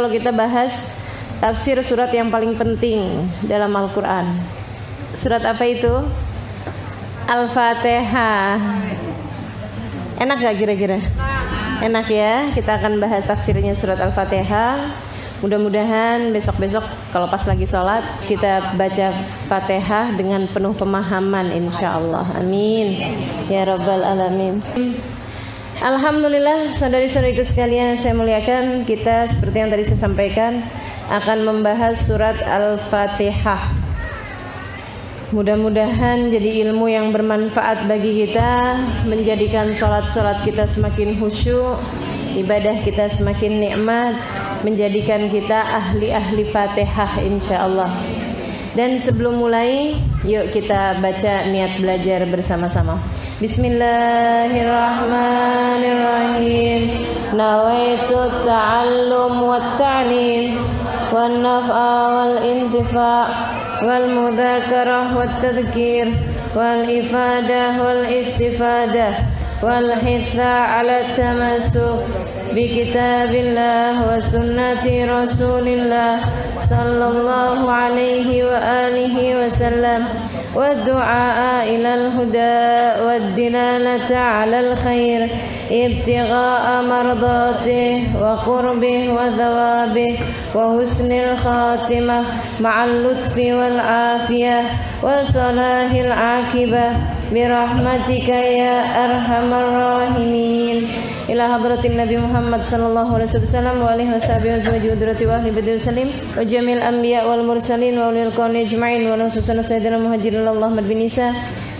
kalau kita bahas tafsir surat yang paling penting dalam Al-Quran. Surat apa itu? Al-Fatihah. Enak gak kira-kira? Enak ya. Kita akan bahas tafsirnya surat Al-Fatihah. Mudah-mudahan besok-besok kalau pas lagi sholat kita baca Fatihah dengan penuh pemahaman insyaallah. Amin ya rabbal alamin. Alhamdulillah, saudari-saudariku sekalian saya muliakan, kita seperti yang tadi saya sampaikan akan membahas surat Al-Fatihah. Mudah-mudahan jadi ilmu yang bermanfaat bagi kita, menjadikan sholat-sholat kita semakin khusyuk, ibadah kita semakin nikmat, menjadikan kita ahli-ahli Fatihah insyaallah. Dan sebelum mulai, yuk kita baca niat belajar bersama-sama. Bismillahirrahmanirrahim. Nawaitu ta'allum wat ta'lim wan naf'a wal intifa' wal mudzakarah wat tadhkir wal ifadah wal istifadah wal hitha 'ala tamassuk bi kitabillah wa sunnati rasulillah sallallahu alaihi wa alihi wa sallam wa du'a ilal huda wa dilalata 'alal khair ibtigha'a mardatih wa qurbih wa thawabih wa husnil khatimah ma'al lutfi wal afiyah wa salahil akibah birahmatika ya arhamar rahimin. Ila hadratin Nabi Muhammad sallallahu alaihi wasallam wa alihi washabihi wa judrati wa ahli badil salim wa jamil anbiya wal mursalin wa ulil qawni ajma'in wa khususan sayyidina muhajirin Allah Muhammad bin Isa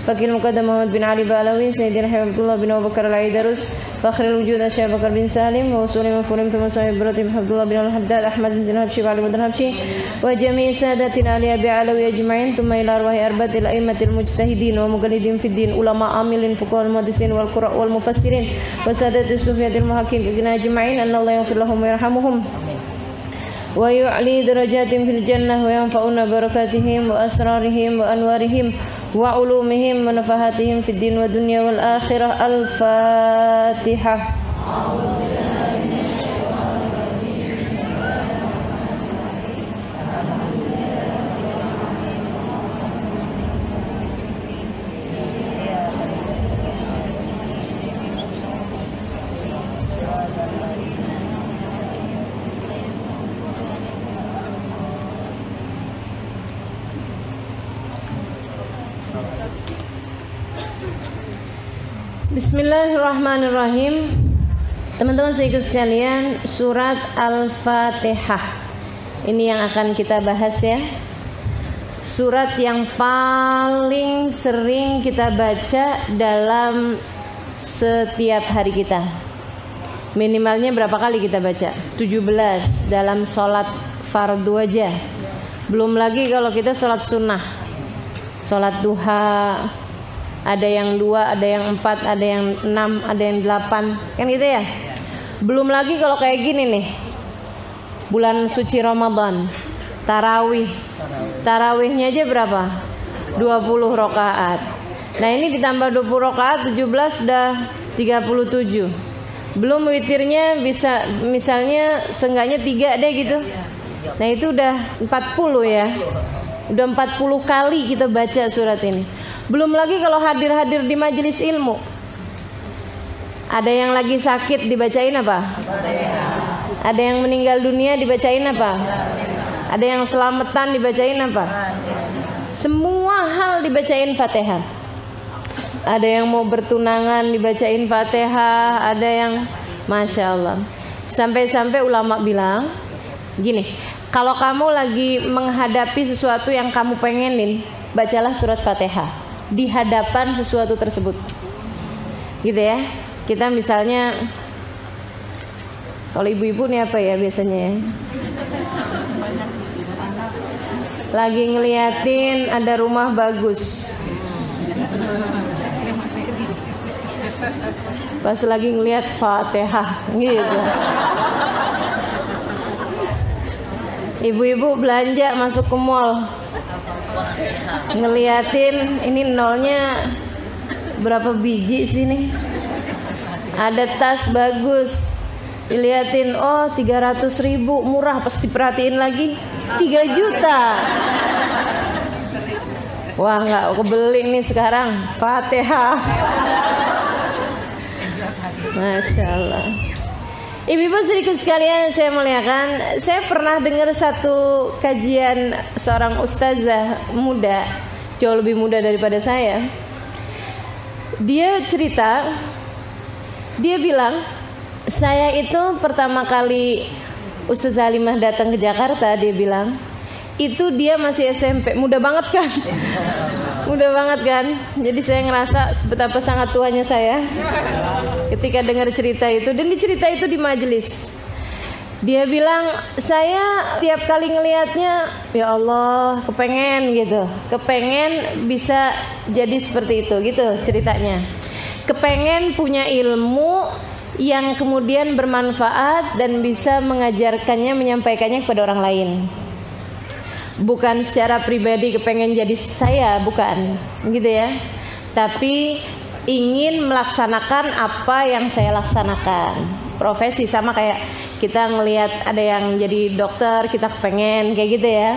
Fakil Muqaddam Muhammad bin Ali Balawi Sayyidina Habibullah bin Abu Bakar Al-Aidarus Fakhril Wujud Syekh Bakar bin Salim wa usulim wa fulim tama sahib Ibrahim Abdullah bin Al-Haddad Ahmad bin Habsyi wa Ali bin Habsyi wa jami' sadatina Ali Abi Alawi ajma'in thumma ila arwahi arbatil a'immatil mujtahidin wa muqallidin fid din ulama amilin fuqaha al-muhaddisin wal qurra wal mufassirin wa sadatis sufiyatil muhaqqiqin ajma'in anallahu yaghfir lahum wa yarhamuhum wa yu'li darajatin fil jannah wa yanfa'una barakatihim wa asrarihim wa anwarihim wa ulumihim wa nafahatihim fid din wa dunya wal akhirah. Al-Fatihah. Bismillahirrahmanirrahim. Teman-teman saudara sekalian, surat Al-Fatihah ini yang akan kita bahas ya. Surat yang paling sering kita baca dalam setiap hari kita. Minimalnya berapa kali kita baca? 17 dalam sholat fardu aja. Belum lagi kalau kita sholat sunnah, sholat duha, ada yang 2, ada yang 4, ada yang 6, ada yang 8, kan gitu ya. Belum lagi kalau kayak gini nih, bulan suci Ramadan, tarawihnya aja berapa? 20 rakaat. Nah ini ditambah 20 rakaat, 17 sudah 37. Belum witirnya bisa misalnya seenggaknya 3 deh gitu. Nah itu udah 40 ya. Udah 40 kali kita baca surat ini. Belum lagi kalau hadir-hadir di majelis ilmu. Ada yang lagi sakit dibacain apa? Ada yang meninggal dunia dibacain apa? Ada yang selamatan dibacain apa? Semua hal dibacain Fatihah. Ada yang mau bertunangan dibacain Fatihah, ada yang Masya Allah. Sampai-sampai ulama bilang gini, kalau kamu lagi menghadapi sesuatu yang kamu pengenin, bacalah surat Fatihah di hadapan sesuatu tersebut, gitu ya. Kita misalnya, kalau ibu-ibu nih apa ya biasanya ya, lagi ngeliatin ada rumah bagus, pas lagi ngeliat Fatihah gitu. Ibu-ibu belanja masuk ke mall, ngeliatin ini nolnya berapa biji sih nih. Ada tas bagus, Diliatin, oh 300.000 murah, pas diperhatiin lagi 3 juta. Wah, nggak kebeli nih sekarang. Fatihah. Masya Allah. Ibu-ibu sedikit sekalian saya muliakan, saya pernah dengar satu kajian seorang ustazah muda, jauh lebih muda daripada saya. Dia cerita, dia bilang, saya itu pertama kali Ustazah Halimah datang ke Jakarta, dia bilang, itu dia masih SMP, muda banget kan? Muda banget kan? Jadi saya ngerasa betapa sangat tuanya saya ketika dengar cerita itu. Dan cerita itu di majelis. Dia bilang, saya tiap kali ngelihatnya, ya Allah, kepengen gitu, kepengen bisa jadi seperti itu, gitu ceritanya. Kepengen punya ilmu yang kemudian bermanfaat dan bisa mengajarkannya, menyampaikannya kepada orang lain. Bukan secara pribadi kepengen jadi saya, bukan, gitu ya. Tapi ingin melaksanakan apa yang saya laksanakan. Profesi sama kayak kita ngelihat ada yang jadi dokter, kita kepengen kayak gitu ya.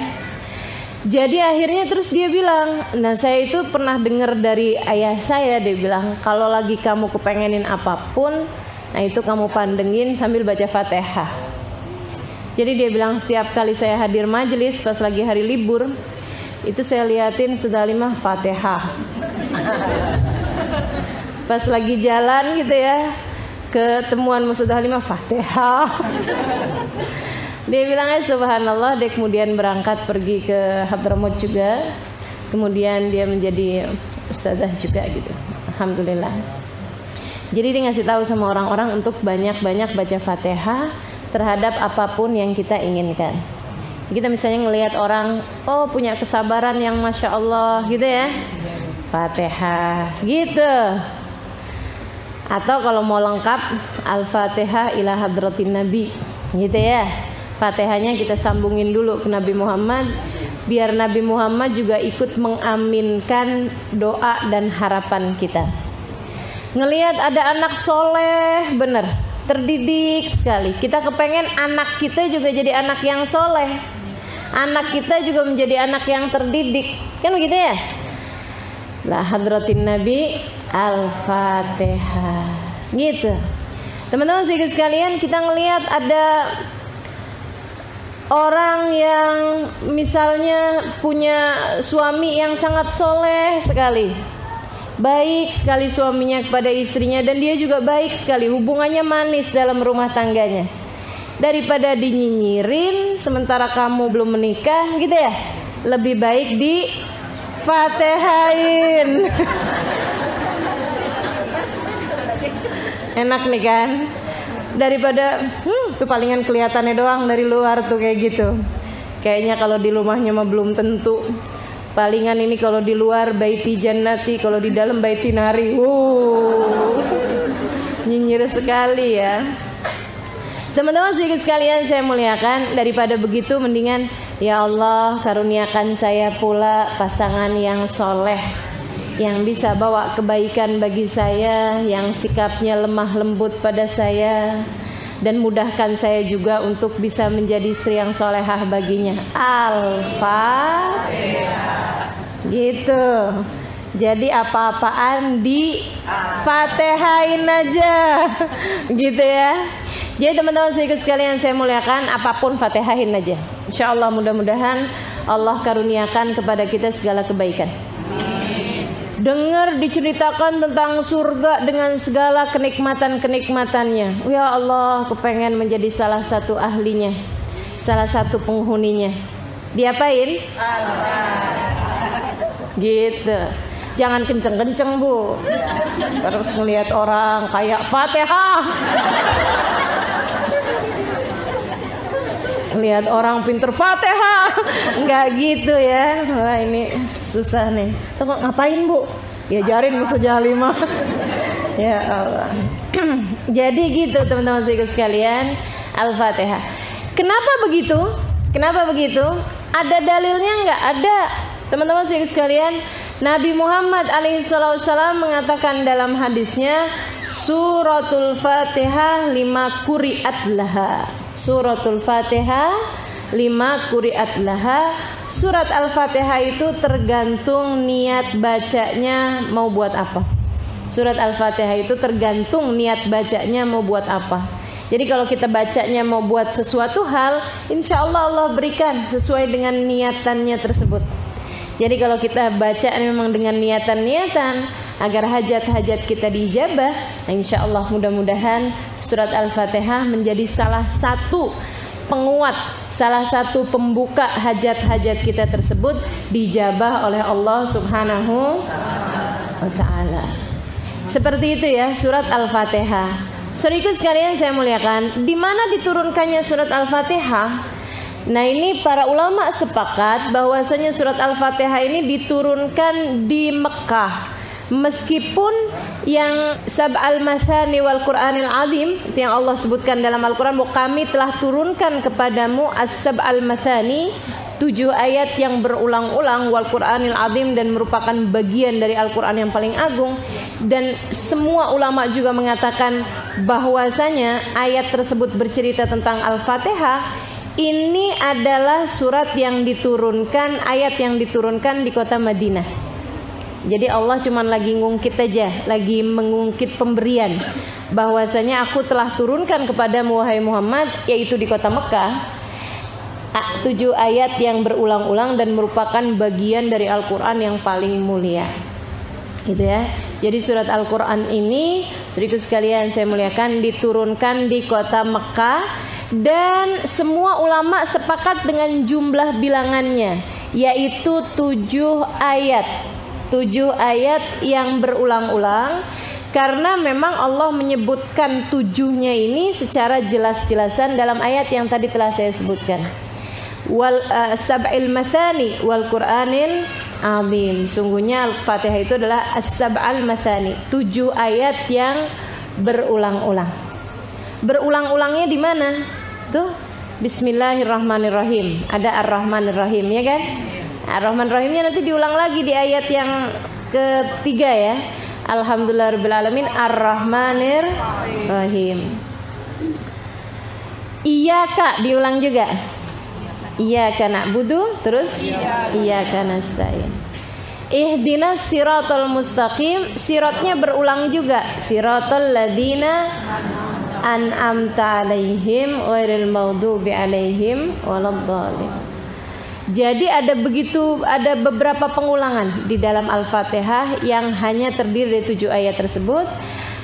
Jadi akhirnya terus dia bilang, nah saya itu pernah dengar dari ayah saya, dia bilang kalau lagi kamu kepengenin apapun, nah itu kamu pandengin sambil baca Fatihah. Jadi dia bilang setiap kali saya hadir majelis pas lagi hari libur, itu saya liatin Ustazah Halimah Fatihah. Pas lagi jalan gitu ya, ketemuan Ustazah Halimah Fatihah. Dia bilangnya subhanallah, dia kemudian berangkat pergi ke Hadramaut juga. Kemudian dia menjadi ustazah juga gitu. Alhamdulillah. Jadi dia ngasih tahu sama orang-orang untuk banyak-banyak baca Fatihah terhadap apapun yang kita inginkan. Kita misalnya ngelihat orang, oh punya kesabaran yang Masya Allah gitu ya, Fatihah gitu. Atau kalau mau lengkap, Al-Fatihah ila hadratin Nabi gitu ya. Fatihahnya kita sambungin dulu ke Nabi Muhammad, biar Nabi Muhammad juga ikut mengaminkan doa dan harapan kita. Ngelihat ada anak soleh, bener, terdidik sekali. Kita kepengen anak kita juga jadi anak yang soleh, anak kita juga menjadi anak yang terdidik, kan begitu ya? La hadratin Nabi Al-Fatihah gitu. Teman-teman sekalian, kita ngelihat ada orang yang misalnya punya suami yang sangat soleh sekali, baik sekali suaminya kepada istrinya, dan dia juga baik sekali, hubungannya manis dalam rumah tangganya. Daripada dinyinyirin sementara kamu belum menikah gitu ya, lebih baik di Fatihain. Enak nih kan, daripada tuh palingan kelihatannya doang dari luar tuh kayak gitu. Kayaknya kalau di rumahnya mah belum tentu. Palingan ini kalau di luar baiti jannati, kalau di dalam baiti nari. Nyinyir sekali ya. Teman-teman sedikit sekalian saya muliakan, daripada begitu mendingan ya Allah karuniakan saya pula pasangan yang soleh, yang bisa bawa kebaikan bagi saya, yang sikapnya lemah lembut pada saya, dan mudahkan saya juga untuk bisa menjadi istri yang solehah baginya. Al-Fatihah gitu. Jadi apa-apaan di Fatihain aja gitu ya. Jadi teman-teman sedikit sekalian saya muliakan, apapun Fatihain aja. Insya Allah mudah-mudahan Allah karuniakan kepada kita segala kebaikan. Dengar diceritakan tentang surga dengan segala kenikmatan-kenikmatannya. Ya Allah, kepengen menjadi salah satu ahlinya, salah satu penghuninya. Diapain? Gitu. Jangan kenceng-kenceng bu, terus ngelihat orang kayak Fatihah, lihat orang pinter Fatihah, nggak gitu ya. Wah ini susah nih. Tuh ngapain bu? Diajarin Ustazah Halimah. Ya Allah. Jadi gitu teman-teman sekalian, Al-Fatihah. Kenapa begitu? Kenapa begitu? Ada dalilnya nggak? Ada. Teman-teman sekalian, Nabi Muhammad alaihissalam mengatakan dalam hadisnya, Suratul Fatihah lima quri'at laha. Suratul Fatihah lima quri'at laha. Surat Al-Fatihah itu tergantung niat bacanya mau buat apa. Surat Al-Fatihah itu tergantung niat bacanya mau buat apa. Jadi kalau kita bacanya mau buat sesuatu hal, insya Allah Allah berikan sesuai dengan niatannya tersebut. Jadi kalau kita baca memang dengan niatan-niatan agar hajat-hajat kita diijabah, insya Allah mudah-mudahan surat Al-Fatihah menjadi salah satu penguat, salah satu pembuka hajat-hajat kita tersebut dijabah oleh Allah Subhanahu wa ta'ala. Seperti itu ya surat Al-Fatihah. Saudaraku sekalian saya muliakan, di mana diturunkannya surat Al-Fatihah? Nah, ini para ulama sepakat bahwasanya surat Al-Fatihah ini diturunkan di Mekah. Meskipun yang sab'al masani wal Qur'anil azim yang Allah sebutkan dalam Al-Qur'an, bahwa kami telah turunkan kepadamu as-sab'al masani, 7 ayat yang berulang-ulang wal Qur'anil azim, dan merupakan bagian dari Al-Qur'an yang paling agung. Dan semua ulama juga mengatakan bahwasanya ayat tersebut bercerita tentang Al-Fatihah. Ini adalah surat yang diturunkan, ayat yang diturunkan di kota Madinah. Jadi Allah cuma lagi ngungkit aja, lagi mengungkit pemberian bahwasanya aku telah turunkan kepadamu wahai Muhammad, yaitu di kota Mekah, 7 ayat yang berulang-ulang dan merupakan bagian dari Al-Quran yang paling mulia. Gitu ya. Jadi surat Al-Quran ini, saudaraku sekalian saya muliakan, diturunkan di kota Mekah. Dan semua ulama sepakat dengan jumlah bilangannya, yaitu 7 ayat. 7 ayat yang berulang-ulang, karena memang Allah menyebutkan 7-nya ini secara jelas-jelasan dalam ayat yang tadi telah saya sebutkan. Wal sab'il masani wal Qur'anil azim. Sungguhnya Al-Fatihah itu adalah as-sab'al masani, 7 ayat yang berulang-ulang. Berulang-ulangnya di mana? Tuh, Bismillahirrahmanirrahim. Ada Ar-Rahmanir-Rahim, ya kan? Ar-Rahman-Rahimnya nanti diulang lagi di ayat yang ketiga ya. Alhamdulillahirrahmanirrahim. Ar-Rahmanir-Rahim. Iyyaka diulang juga. Iyyaka na'budu, terus iyyaka nasta'in. Ihdinas siratal mustaqim, siratnya berulang juga. Siratal ladzina an'amta 'alaihim ghairil maghdubi 'alaihim waladdallin. Jadi ada beberapa pengulangan di dalam Al-Fatihah yang hanya terdiri dari 7 ayat tersebut.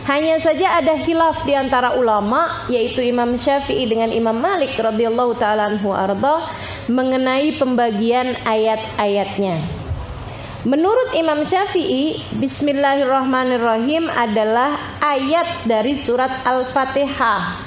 Hanya saja ada khilaf di antara ulama, yaitu Imam Syafi'i dengan Imam Malik radhiyallahu taala anhu arda, mengenai pembagian ayat-ayatnya. Menurut Imam Syafi'i, Bismillahirrahmanirrahim adalah ayat dari surat Al-Fatihah,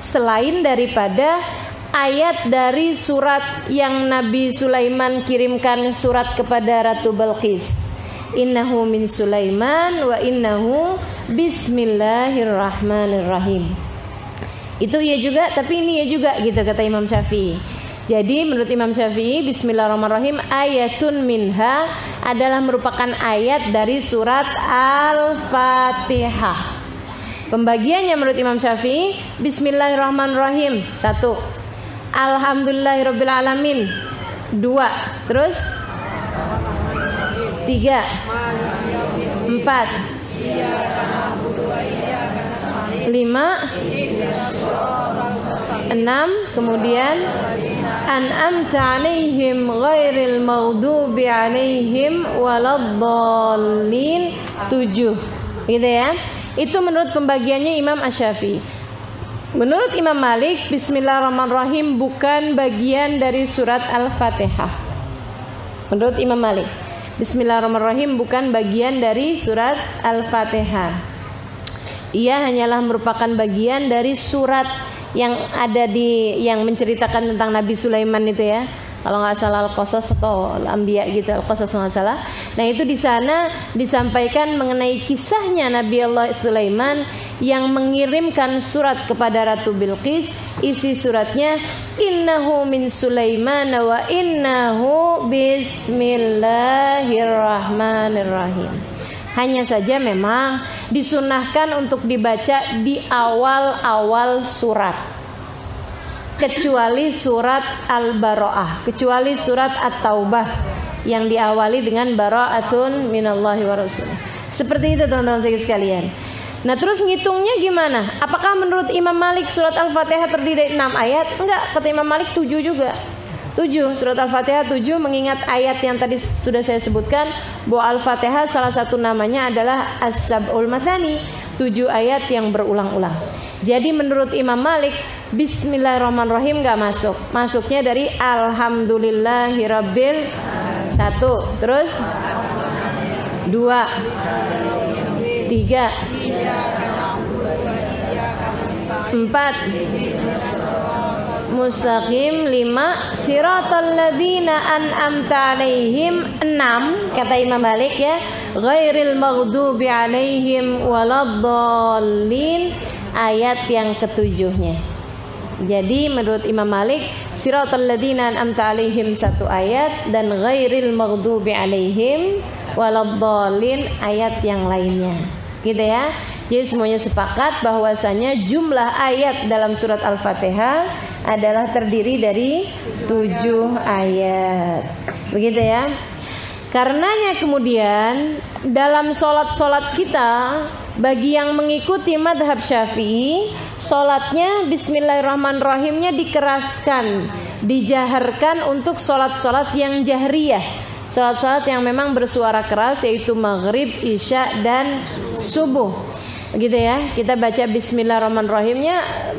selain daripada ayat dari surat yang Nabi Sulaiman kirimkan surat kepada Ratu Balqis. Innahu min Sulaiman wa innahu bismillahirrahmanirrahim. Itu ya juga, tapi ini ya juga gitu kata Imam Syafi'i. Jadi menurut Imam Syafi'i, bismillahirrahmanirrahim ayatun minha adalah merupakan ayat dari surat Al-Fatihah. Pembagiannya menurut Imam Syafi'i, bismillahirrahmanirrahim 1, alhamdulillahirabbil alamin 2, terus 3, 4, 5, enam, kemudian an'amta 'alaihim ghairil maghdubi 'alaihim waladdallin 7. Gitu ya. Itu menurut pembagiannya Imam Asy-Syafi'i. Menurut Imam Malik, bismillahirrahmanirrahim bukan bagian dari surat Al-Fatihah. Menurut Imam Malik, bismillahirrahmanirrahim bukan bagian dari surat Al-Fatihah. Ia hanyalah merupakan bagian dari surat yang ada yang menceritakan tentang Nabi Sulaiman itu ya. Kalau nggak salah Al-Qasas atau Al-Anbiya gitu, Al-Qasas nggak salah. Nah itu di sana disampaikan mengenai kisahnya Nabi Allah Sulaiman yang mengirimkan surat kepada Ratu Bilqis. Isi suratnya, innahu min Sulaiman wa innahu bismillahirrahmanirrahim. Hanya saja memang disunahkan untuk dibaca di awal-awal surat, kecuali surat Al-Bara'ah, kecuali surat At-Taubah yang diawali dengan bara'atun minallahi wa rasulih. Seperti itu teman-teman sekalian. Nah terus ngitungnya gimana? Apakah menurut Imam Malik surat Al-Fatihah terdiri dari 6 ayat? Enggak, kata Imam Malik 7 juga. 7, surat Al-Fatihah 7, mengingat ayat yang tadi sudah saya sebutkan bahwa Al-Fatihah salah satu namanya adalah As-Sab'ul Mathani, 7 ayat yang berulang-ulang. Jadi menurut Imam Malik Bismillahirrahmanirrahim gak masuk. Masuknya dari Alhamdulillahirabbil 1, terus 2, 3, 4 Mustaqim, 5 Siratal ladzina an'amta alaihim, 6 kata Imam Malik ya, ghairil maghdubi alaihim waladdallin, ayat yang ketujuhnya. Jadi menurut Imam Malik Siratal ladzina an'amta alaihim 1 ayat dan ghairil maghdubi alaihim waladdallin ayat yang lainnya. Gitu ya. Jadi semuanya sepakat bahwasanya jumlah ayat dalam surat Al-Fatihah adalah terdiri dari 7 ayat. Begitu ya. Karenanya kemudian dalam solat-solat kita, bagi yang mengikuti madhab Syafi'i, solatnya Bismillahirrahmanirrahimnya dikeraskan, dijaharkan untuk solat-solat yang jahriyah, solat-solat yang memang bersuara keras, yaitu maghrib, isya, dan subuh. Gitu ya, kita baca Bismillahirrahmanirrahimnya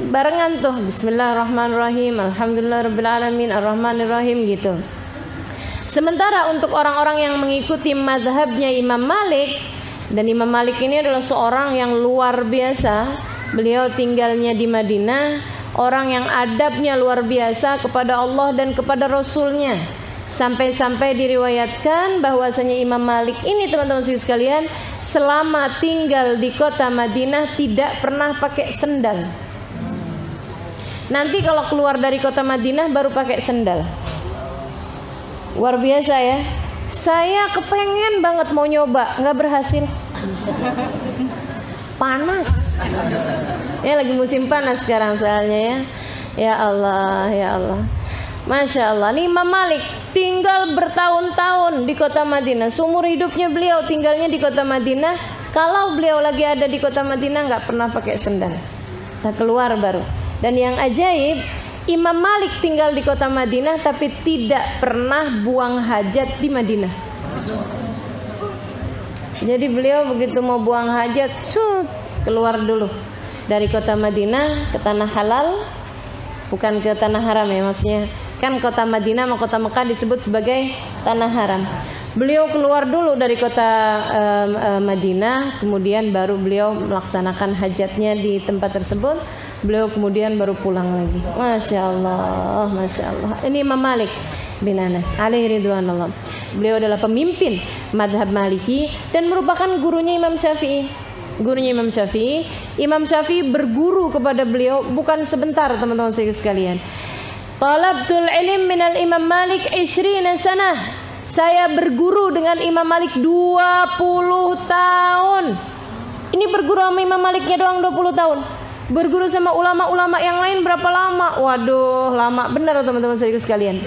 barengan tuh, Bismillahirrahmanirrahim, Alhamdulillahirrahmanirrahim, Ar-Rahmanirrahim gitu. Sementara untuk orang-orang yang mengikuti mazhabnya Imam Malik, dan Imam Malik ini adalah seorang yang luar biasa, beliau tinggalnya di Madinah, orang yang adabnya luar biasa kepada Allah dan kepada Rasulnya. Sampai-sampai diriwayatkan bahwasanya Imam Malik ini teman-teman sekalian selama tinggal di kota Madinah tidak pernah pakai sendal. Nanti kalau keluar dari kota Madinah baru pakai sendal. Luar biasa ya. Saya kepengen banget mau nyoba, nggak berhasil. Panas. Ya lagi musim panas sekarang soalnya ya. Ya Allah, ya Allah. Masya Allah, nih Imam Malik tinggal bertahun-tahun di kota Madinah. Seumur hidupnya beliau tinggalnya di kota Madinah. Kalau beliau lagi ada di kota Madinah nggak pernah pakai sendal. Tak keluar baru. Dan yang ajaib, Imam Malik tinggal di kota Madinah tapi tidak pernah buang hajat di Madinah. Jadi beliau begitu mau buang hajat, keluar dulu dari kota Madinah ke tanah halal, bukan ke tanah haram ya maksudnya. Kan kota Madinah sama kota Mekah disebut sebagai tanah haram. Beliau keluar dulu dari kota Madinah, kemudian baru beliau melaksanakan hajatnya di tempat tersebut. Beliau kemudian baru pulang lagi. Masya Allah, Masya Allah. Ini Imam Malik bin Anas alaihi ridwanullah. Beliau adalah pemimpin madhab Maliki dan merupakan gurunya Imam Syafi'i. Gurunya Imam Syafi'i. Imam Syafi'i berguru kepada beliau bukan sebentar teman-teman sekalian. Talabtul ilm minal Imam Malik 20 sanah. Saya berguru dengan Imam Malik 20 tahun. Ini berguru sama Imam Maliknya doang 20 tahun. Berguru sama ulama-ulama yang lain berapa lama? Waduh, lama benar teman-teman sekalian.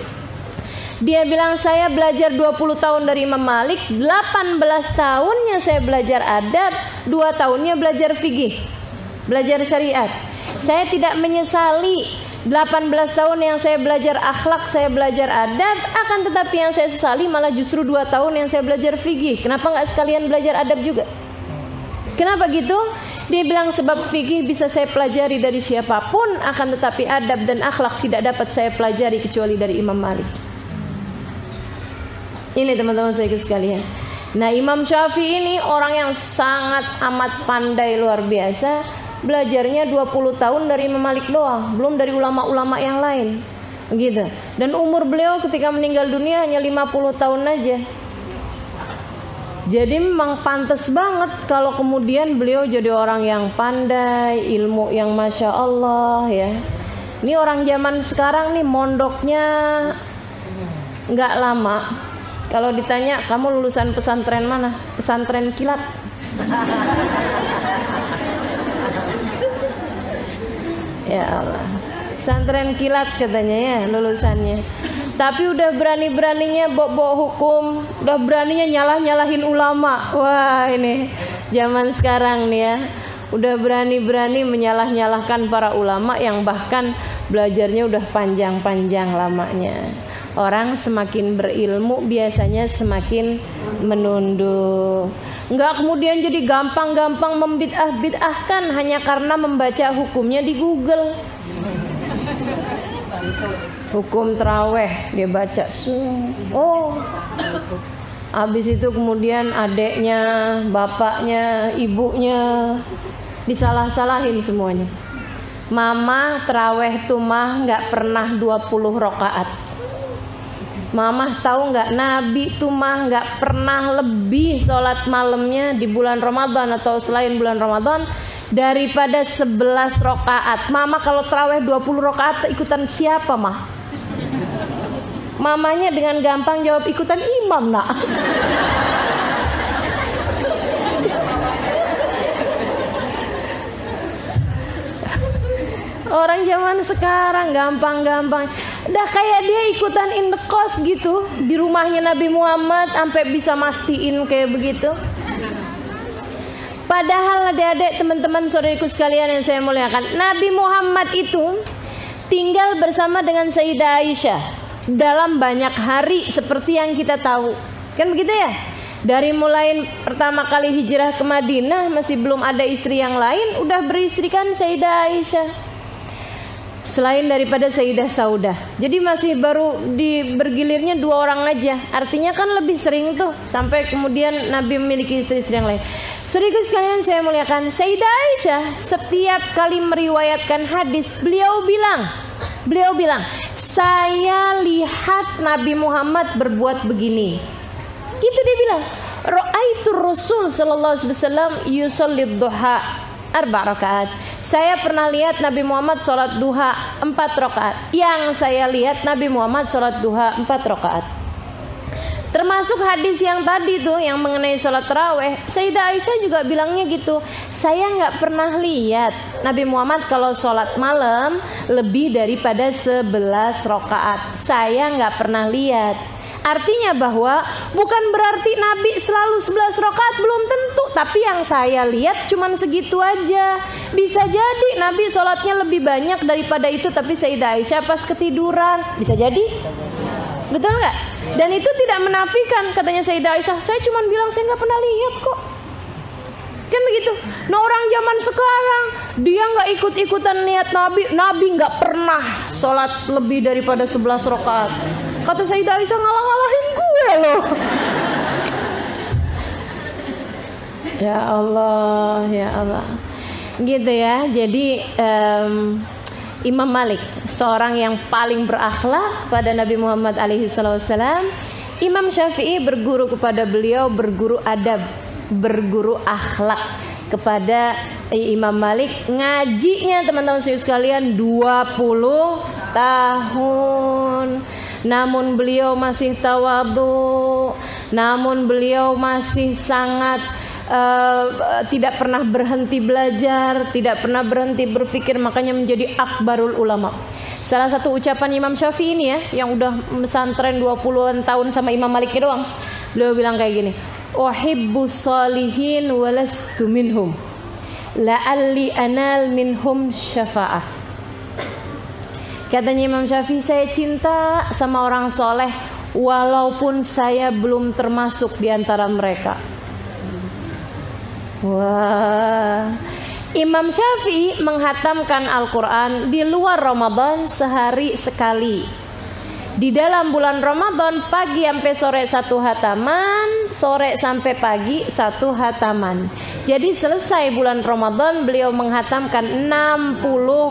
Dia bilang saya belajar 20 tahun dari Imam Malik, 18 tahunnya saya belajar adab, 2 tahunnya belajar fikih, belajar syariat. Saya tidak menyesali 18 tahun yang saya belajar akhlak, saya belajar adab, akan tetapi yang saya sesali malah justru 2 tahun yang saya belajar fikih. Kenapa nggak sekalian belajar adab juga? Kenapa gitu? Dia bilang sebab fikih bisa saya pelajari dari siapapun, akan tetapi adab dan akhlak tidak dapat saya pelajari kecuali dari Imam Malik. Ini teman-teman saya sekalian. Nah, Imam Syafi'i ini orang yang sangat amat pandai luar biasa. Belajarnya 20 tahun dari Imam Malik doang, belum dari ulama-ulama yang lain. Gitu. Dan umur beliau ketika meninggal dunia hanya 50 tahun aja. Jadi memang pantas banget kalau kemudian beliau jadi orang yang pandai, ilmu yang Masya Allah ya. Ini orang zaman sekarang nih mondoknya nggak lama, Kalau ditanya, kamu lulusan pesantren mana? Pesantren kilat. Ya Allah, pesantren kilat katanya ya lulusannya. Tapi udah berani-beraninya bawa hukum, udah beraninya nyalahin ulama. Wah, ini zaman sekarang nih ya, udah berani-berani menyalah-nyalahkan para ulama yang bahkan belajarnya udah panjang-panjang lamanya. Orang semakin berilmu biasanya semakin menunduk. Enggak kemudian jadi gampang-gampang membid'ah-bid'ahkan hanya karena membaca hukumnya di Google. Hukum terawih dia baca. Oh. Habis itu kemudian adeknya, bapaknya, ibunya disalah-salahin semuanya. Mama terawih tuh mah enggak pernah 20 rakaat. Mama tahu nggak, Nabi tuh mah nggak pernah lebih sholat malamnya di bulan Ramadan atau selain bulan Ramadan daripada 11 rakaat. Mama kalau tarawih 20 rakaat ikutan siapa mah? Mamanya dengan gampang jawab ikutan imam nak. Orang zaman sekarang gampang-gampang. Dah kayak dia ikutan in the cost gitu di rumahnya Nabi Muhammad sampai bisa mastiin kayak begitu. Padahal adik-adik, teman-teman, saudariku sekalian yang saya muliakan, Nabi Muhammad itu tinggal bersama dengan Sayyidah Aisyah dalam banyak hari seperti yang kita tahu. Kan begitu ya? Dari mulai pertama kali hijrah ke Madinah masih belum ada istri yang lain, udah beristrikan Sayyidah Aisyah. Selain daripada Sayyidah Saudah. Jadi masih baru bergilirnya 2 orang aja. Artinya kan lebih sering tuh sampai kemudian Nabi memiliki istri-istri yang lain. Saudaraku sekalian saya muliakan, Sayyidah Aisyah setiap kali meriwayatkan hadis, beliau bilang, saya lihat Nabi Muhammad berbuat begini. Gitu dia bilang. Ra'aitu Rasul sallallahu alaihi wasallam yusalli duha 4 rakaat. Saya pernah lihat Nabi Muhammad sholat duha 4 rakaat. Yang saya lihat Nabi Muhammad sholat duha 4 rakaat. Termasuk hadis yang tadi tuh yang mengenai sholat tarawih, Sayyidah Aisyah juga bilangnya gitu. Saya nggak pernah lihat Nabi Muhammad kalau sholat malam lebih daripada 11 rakaat. Saya nggak pernah lihat. Artinya bahwa bukan berarti Nabi selalu 11 rakaat, belum tentu. Tapi yang saya lihat cuman segitu aja. Bisa jadi Nabi sholatnya lebih banyak daripada itu, tapi Sayyidah Aisyah pas ketiduran. Bisa jadi? Betul nggak? Dan itu tidak menafikan, katanya Sayyidah Aisyah, saya cuman bilang saya nggak pernah lihat kok. Kan begitu. Nah orang zaman sekarang dia nggak ikut-ikutan lihat Nabi. Nabi nggak pernah sholat lebih daripada 11 rakaat. Kata Sayyidah Aisyah, ngalah-ngalahin gue loh. Ya Allah, ya Allah. Gitu ya. Jadi Imam Malik, seorang yang paling berakhlak pada Nabi Muhammad alaihissalam. Imam Syafi'i berguru kepada beliau, berguru adab, berguru akhlak kepada Imam Malik. Ngajinya teman-teman sekalian 20 tahun. Namun beliau masih tawadhu, namun beliau masih sangat tidak pernah berhenti belajar, tidak pernah berhenti berpikir, makanya menjadi akbarul ulama. Salah satu ucapan Imam Syafi'i ini ya, yang udah pesantren 20-an tahun sama Imam Malik doang. Beliau bilang kayak gini, uhibbus shalihin walastu minhum, la'alli anal minhum syafa'ah. Katanya Imam Syafi'i, saya cinta sama orang soleh walaupun saya belum termasuk di antara mereka. Wah, Imam Syafi'i menghatamkan Al-Quran di luar Ramadan sehari sekali. Di dalam bulan Ramadan pagi sampai sore 1 hataman, sore sampai pagi 1 hataman. Jadi selesai bulan Ramadan beliau menghatamkan 60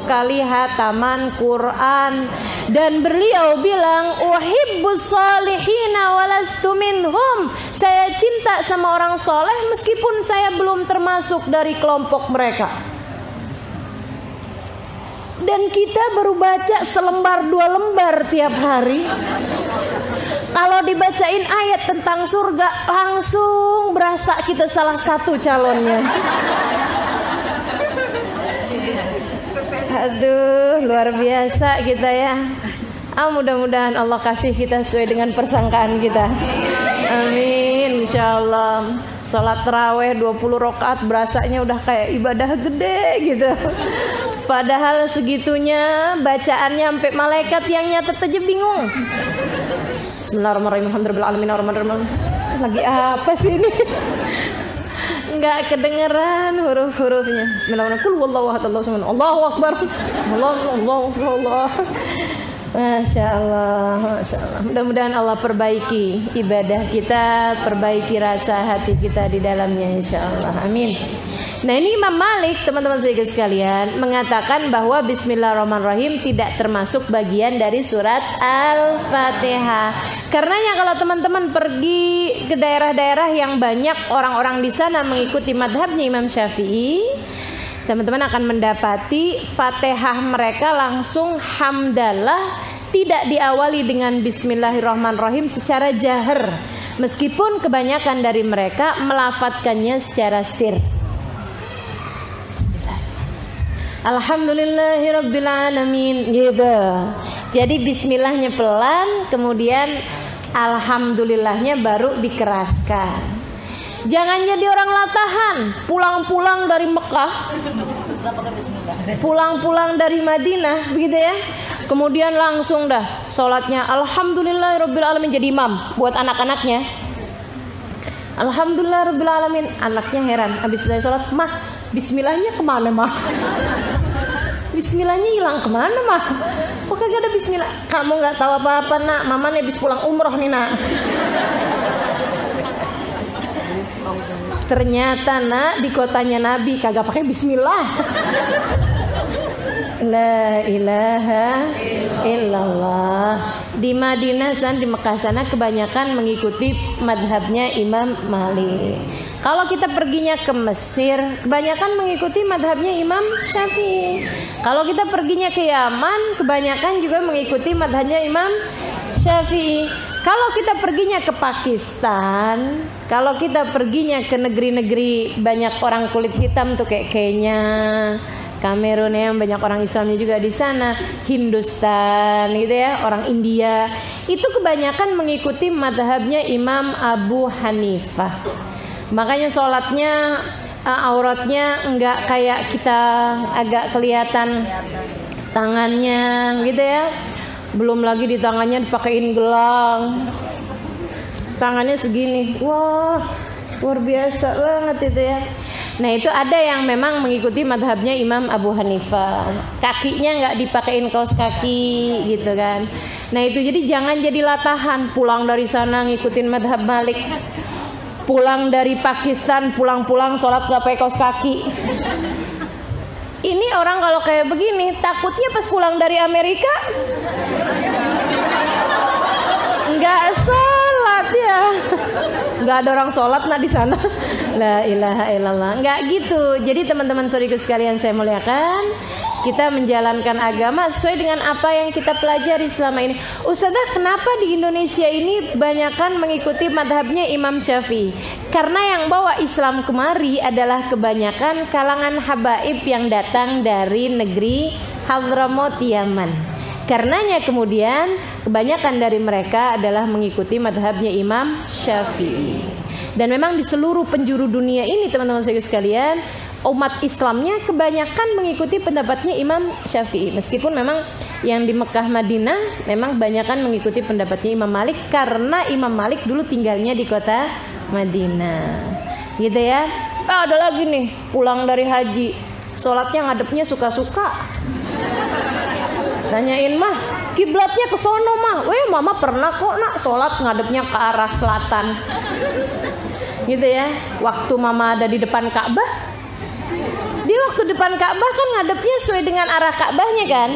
kali hataman Quran. Dan beliau bilang, uhibbus salihina walastu minhum. Saya cinta sama orang soleh meskipun saya belum termasuk dari kelompok mereka. Dan kita baru baca selembar 2 lembar tiap hari. Kalau dibacain ayat tentang surga, langsung berasa kita salah satu calonnya. Aduh, luar biasa kita ya. Mudah-mudahan Allah kasih kita sesuai dengan persangkaan kita. Amin, insyaallah. Sholat taraweh 20 rakaat berasanya udah kayak ibadah gede gitu. Padahal segitunya bacaannya sampai malaikat yang nyatet aja bingung. Bismillahirrahmanirrahim. Alhamdulillahirrahmanirrahim. Lagi apa sih ini? Enggak kedengeran huruf-hurufnya. Bismillahirrahmanirrahim. Allahu akbar. Allah. Masya Allah. Mudah-mudahan Allah perbaiki ibadah kita, perbaiki rasa hati kita di dalamnya, insya Allah. Amin. Nah, ini Imam Malik, teman-teman sekalian, mengatakan bahwa Bismillahirrahmanirrahim tidak termasuk bagian dari surat Al-Fatihah. Karenanya kalau teman-teman pergi ke daerah-daerah yang banyak orang-orang di sana mengikuti madhabnya Imam Syafi'i, teman-teman akan mendapati Fatihah mereka langsung hamdalah, tidak diawali dengan Bismillahirrahmanirrahim secara jahar, meskipun kebanyakan dari mereka melafadzkannya secara sir. Alhamdulillahirabbil alamin gitu. Jadi bismillahnya pelan, kemudian alhamdulillahnya baru dikeraskan. Jangan jadi orang latahan, pulang-pulang dari Mekah, pulang-pulang dari Madinah, begitu ya. Kemudian langsung dah sholatnya alhamdulillahirabbil alamin, jadi imam buat anak-anaknya. Alhamdulillahirabbil alamin, anaknya heran. Habis selesai sholat, mah bismillahnya kemana mah? Bismillahnya hilang kemana mah? Kok kagak ada bismillah? Kamu nggak tahu apa-apa nak, mama nih habis pulang umroh nih nak. Ternyata nak di kotanya Nabi kagak pakai bismillah. La ilaha illallah. Di Madinah dan di Mekah sana kebanyakan mengikuti madhabnya Imam Malik. Kalau kita perginya ke Mesir, kebanyakan mengikuti madhabnya Imam Syafi'i. Kalau kita perginya ke Yaman, kebanyakan juga mengikuti madhabnya Imam Syafi'i. Kalau kita perginya ke Pakistan, kalau kita perginya ke negeri-negeri banyak orang kulit hitam tuh kayak Kenya, Kamerun yang banyak orang Islamnya juga di sana, Hindustan gitu ya, orang India, itu kebanyakan mengikuti madhabnya Imam Abu Hanifah. Makanya sholatnya auratnya enggak kayak kita agak kelihatan tangannya gitu ya. Belum lagi di tangannya dipakein gelang, tangannya segini, wah luar biasa banget itu ya. Nah itu ada yang memang mengikuti madhabnya Imam Abu Hanifah, kakinya nggak dipakein kaos kaki gitu kan. Nah itu jadi jangan jadi latahan, pulang dari sana ngikutin madhab Malik, pulang dari Pakistan pulang-pulang sholat nggak pakai kaos kaki. Ini orang kalau kayak begini takutnya pas pulang dari Amerika nggak sholat ya, nggak ada orang sholat nah di sana. La ilaha illallah, nggak gitu. Jadi teman-teman saudaraku sekalian saya muliakan, kita menjalankan agama sesuai dengan apa yang kita pelajari selama ini. Ustazah, kenapa di Indonesia ini kebanyakan mengikuti madhabnya Imam Syafi'i? Karena yang bawa Islam kemari adalah kebanyakan kalangan habaib yang datang dari negeri Hadramaut Yaman. Karenanya kemudian kebanyakan dari mereka adalah mengikuti madhabnya Imam Syafi'i. Dan memang di seluruh penjuru dunia ini teman-teman sekalian, umat Islamnya kebanyakan mengikuti pendapatnya Imam Syafi'i. Meskipun memang yang di Mekah Madinah memang kebanyakan mengikuti pendapatnya Imam Malik, karena Imam Malik dulu tinggalnya di kota Madinah. Gitu ya. Ada lagi nih pulang dari haji, sholatnya ngadepnya suka-suka. Tanyain mah, kiblatnya ke sono mah. Mama pernah kok nak sholat ngadepnya ke arah selatan. Gitu ya. Waktu mama ada di depan Ka'bah, dia waktu depan Ka'bah kan ngadepnya sesuai dengan arah Ka'bahnya kan.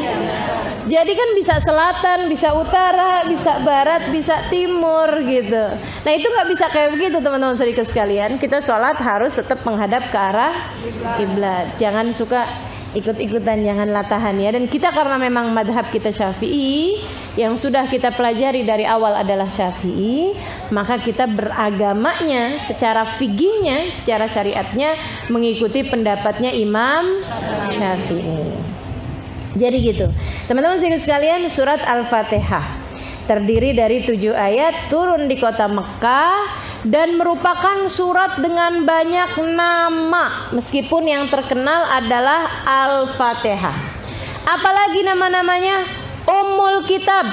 Jadi kan bisa selatan, bisa utara, bisa barat, bisa timur gitu. Nah itu nggak bisa kayak begitu teman-teman saudara sekalian. Kita sholat harus tetap menghadap ke arah kiblat. Jangan suka ikut-ikutan, janganlah tahan ya. Dan kita karena memang madhab kita Syafi'i, yang sudah kita pelajari dari awal adalah Syafi'i, maka kita beragamanya secara fikihnya, secara syariatnya mengikuti pendapatnya Imam Syafi'i. Jadi gitu teman-teman sekalian, surat Al-Fatihah terdiri dari 7 ayat, turun di kota Mekah, dan merupakan surat dengan banyak nama, meskipun yang terkenal adalah Al-Fatihah. Apalagi nama-namanya? Ummul Kitab.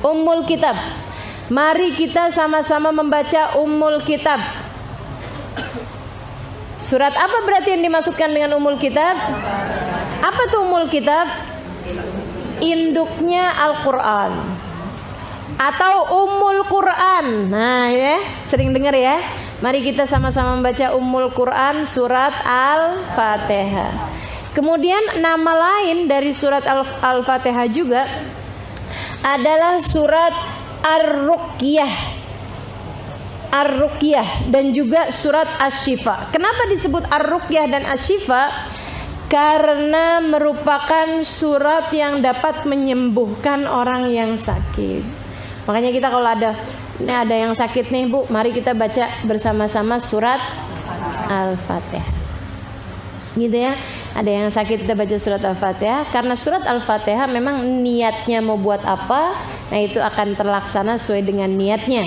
Ummul Kitab. Mari kita sama-sama membaca Ummul Kitab. Surat apa berarti yang dimaksudkan dengan Ummul Kitab? Apa tuh Ummul Kitab? Induknya Al-Quran atau Ummul Quran. Nah ya, sering dengar ya. Mari kita sama-sama membaca Ummul Quran, surat Al-Fatihah. Kemudian nama lain dari surat Al-Fatihah juga adalah surat Ar-Ruqyah. Ar-Ruqyah dan juga surat Asy-Syifa. Kenapa disebut Ar-Ruqyah dan Asy-Syifa? Karena merupakan surat yang dapat menyembuhkan orang yang sakit. Makanya kita kalau ada yang sakit nih Bu, mari kita baca bersama-sama surat Al-Fatihah. Gitu ya. Ada yang sakit kita baca surat Al-Fatihah. Karena surat Al-Fatihah memang niatnya mau buat apa, nah itu akan terlaksana sesuai dengan niatnya.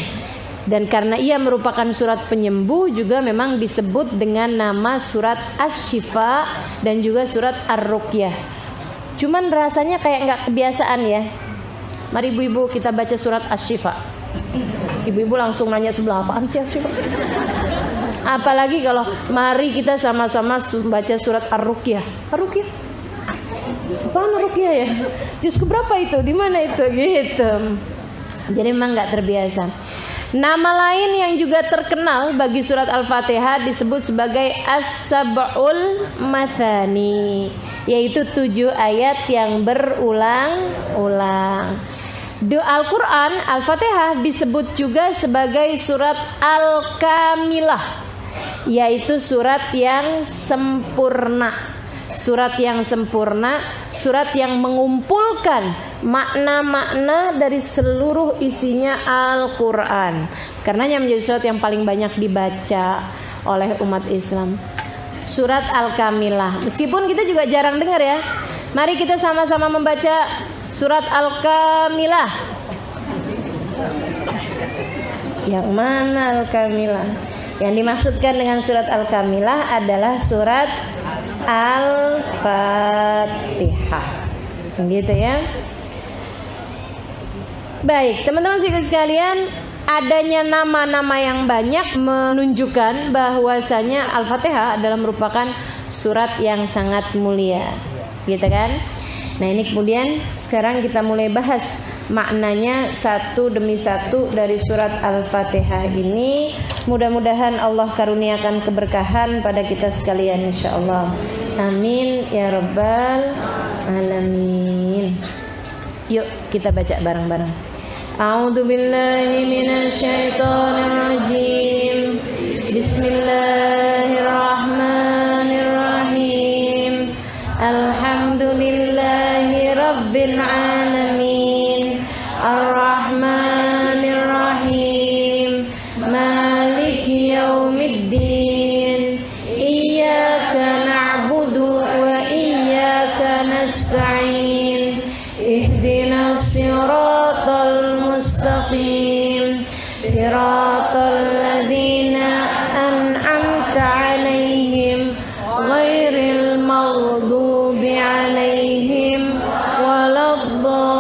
Dan karena ia merupakan surat penyembuh, juga memang disebut dengan nama surat Asy-Syifa dan juga surat Ar-Ruqyah. Cuman rasanya kayak nggak kebiasaan ya. Mari ibu-ibu kita baca surat Asy-Syifa. Ibu-ibu langsung nanya sebelah apaan sih Asy-Syifa? Apalagi kalau mari kita sama-sama baca surat Ar-Ruqyah. Ar-Ruqyah? Apaan Ar-Ruqyah ya? Juz keberapa itu? Di mana itu? Gitu. Jadi memang nggak terbiasa. Nama lain yang juga terkenal bagi surat Al-Fatihah disebut sebagai As-Sab'ul Mathani, yaitu 7 ayat yang berulang-ulang. Al-Quran, Al-Fatihah disebut juga sebagai surat Al-Kamilah, yaitu surat yang sempurna. Surat yang sempurna, surat yang mengumpulkan makna-makna dari seluruh isinya Al-Quran. Karenanya menjadi surat yang paling banyak dibaca oleh umat Islam. Surat Al-Kamilah. Meskipun kita juga jarang dengar ya. Mari kita sama-sama membaca surat Al-Kamilah. Yang mana Al-Kamilah? Yang dimaksudkan dengan surat Al-Kamilah adalah surat Al-Fatihah. Gitu ya. Baik, teman-teman sekalian, adanya nama-nama yang banyak menunjukkan bahwasanya Al-Fatihah adalah merupakan surat yang sangat mulia. Gitu kan? Nah, ini kemudian sekarang kita mulai bahas maknanya satu demi satu dari surat Al-Fatihah ini. Mudah-mudahan Allah karuniakan keberkahan pada kita sekalian insyaallah. Amin ya rabbal alamin. Yuk kita baca bareng-bareng. A'udzu billahi minasy syaithanir rajim. Bismillahirrahmanirrahim. Alhamdulillahi rabbil alamin. Ar-Rahmanir Rahim. Maliki yaumiddin. Iyyaka na'budu wa iyyaka nasta'in. Ihdinas siratal mustaqim. Siratal ladzina an'amta 'alaihim ghairil maghdubi 'alaihim waladdallin.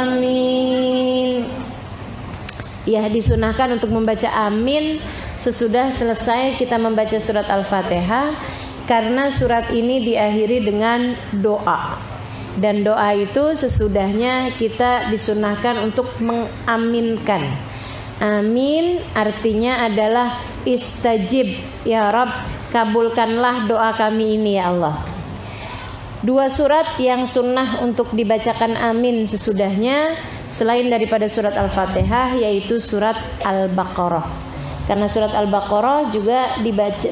Amin. Ya, disunahkan untuk membaca amin sesudah selesai kita membaca surat Al-Fatihah, karena surat ini diakhiri dengan doa. Dan doa itu sesudahnya kita disunahkan untuk mengaminkan. Amin artinya adalah istajib ya Rabb, kabulkanlah doa kami ini ya Allah. Dua surat yang sunnah untuk dibacakan amin sesudahnya selain daripada surat Al-Fatihah, yaitu surat Al-Baqarah. Karena surat Al-Baqarah juga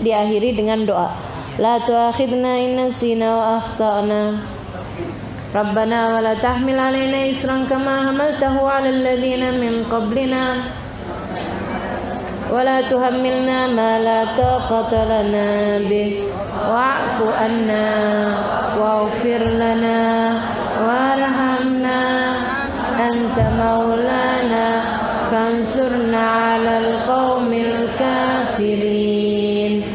diakhiri dengan doa. La tu'akhidna in nasina wa akhtana. Rabbana wa la tahmil alaina isran kama hamaltahu 'alal ladzina min qablina. Wa la tuhammilna ma la taqata lana bih. Wa'fu anna waghfir lana warhamna anta maulana fansurna 'alal qaumil kafirin.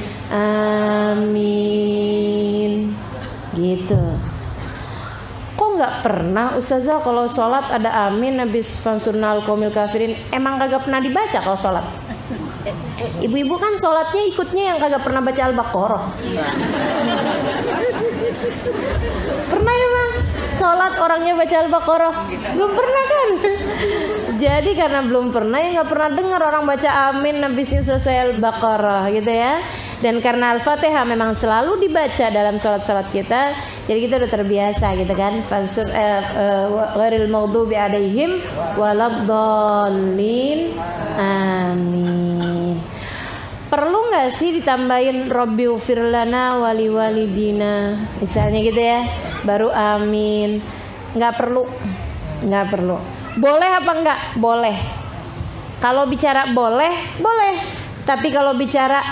Amin. Gitu. Kok nggak pernah Ustazah kalau sholat ada amin habis fansurna 'alal qaumil kafirin? Emang kagak pernah dibaca kalau sholat? Ibu-ibu kan sholatnya ikutnya yang kagak pernah baca Al-Baqarah. Pernah ya Bang? Sholat orangnya baca Al-Baqarah? Belum pernah kan? Jadi karena belum pernah ya nggak pernah dengar orang baca amin habisnya selesai Al-Baqarah gitu ya. Dan karena Al-Fatihah memang selalu dibaca dalam sholat-sholat kita, jadi kita udah terbiasa gitu kan. Ghairil maghdubi alaihim waladdallin. Amin. Perlu nggak sih ditambahin Rabbighfir lana wali walidina misalnya gitu ya, baru amin? Nggak perlu, nggak perlu. Boleh apa enggak? Boleh. Kalau bicara boleh, boleh. Tapi kalau bicara